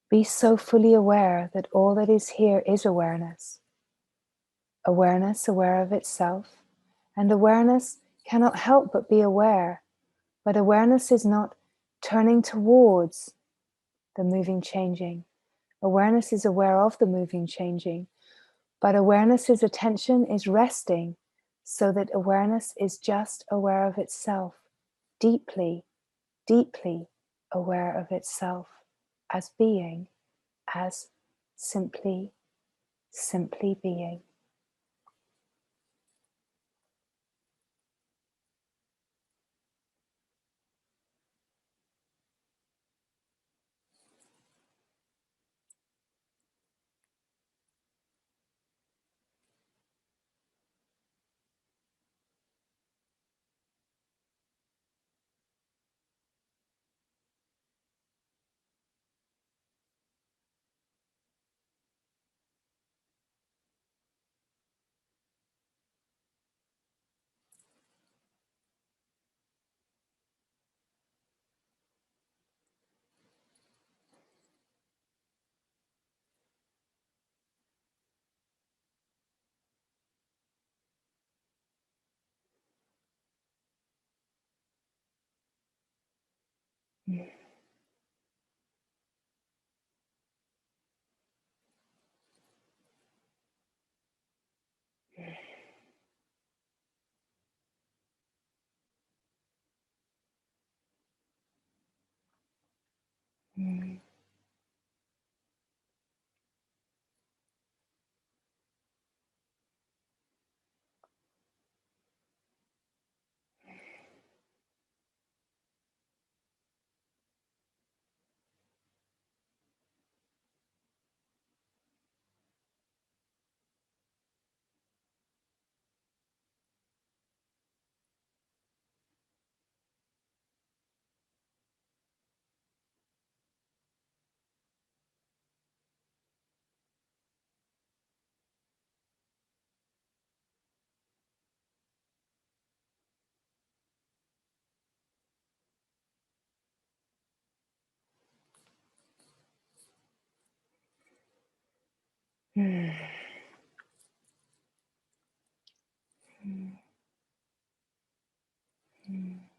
Be so fully aware that all that is here is awareness. Awareness, aware of itself, and awareness cannot help but be aware, but awareness is not turning towards the moving, changing. Awareness is aware of the moving, changing, but awareness's attention is resting so that awareness is just aware of itself, deeply, deeply aware of itself as being, as simply, simply being. Mm. Mm. Mm. Mm.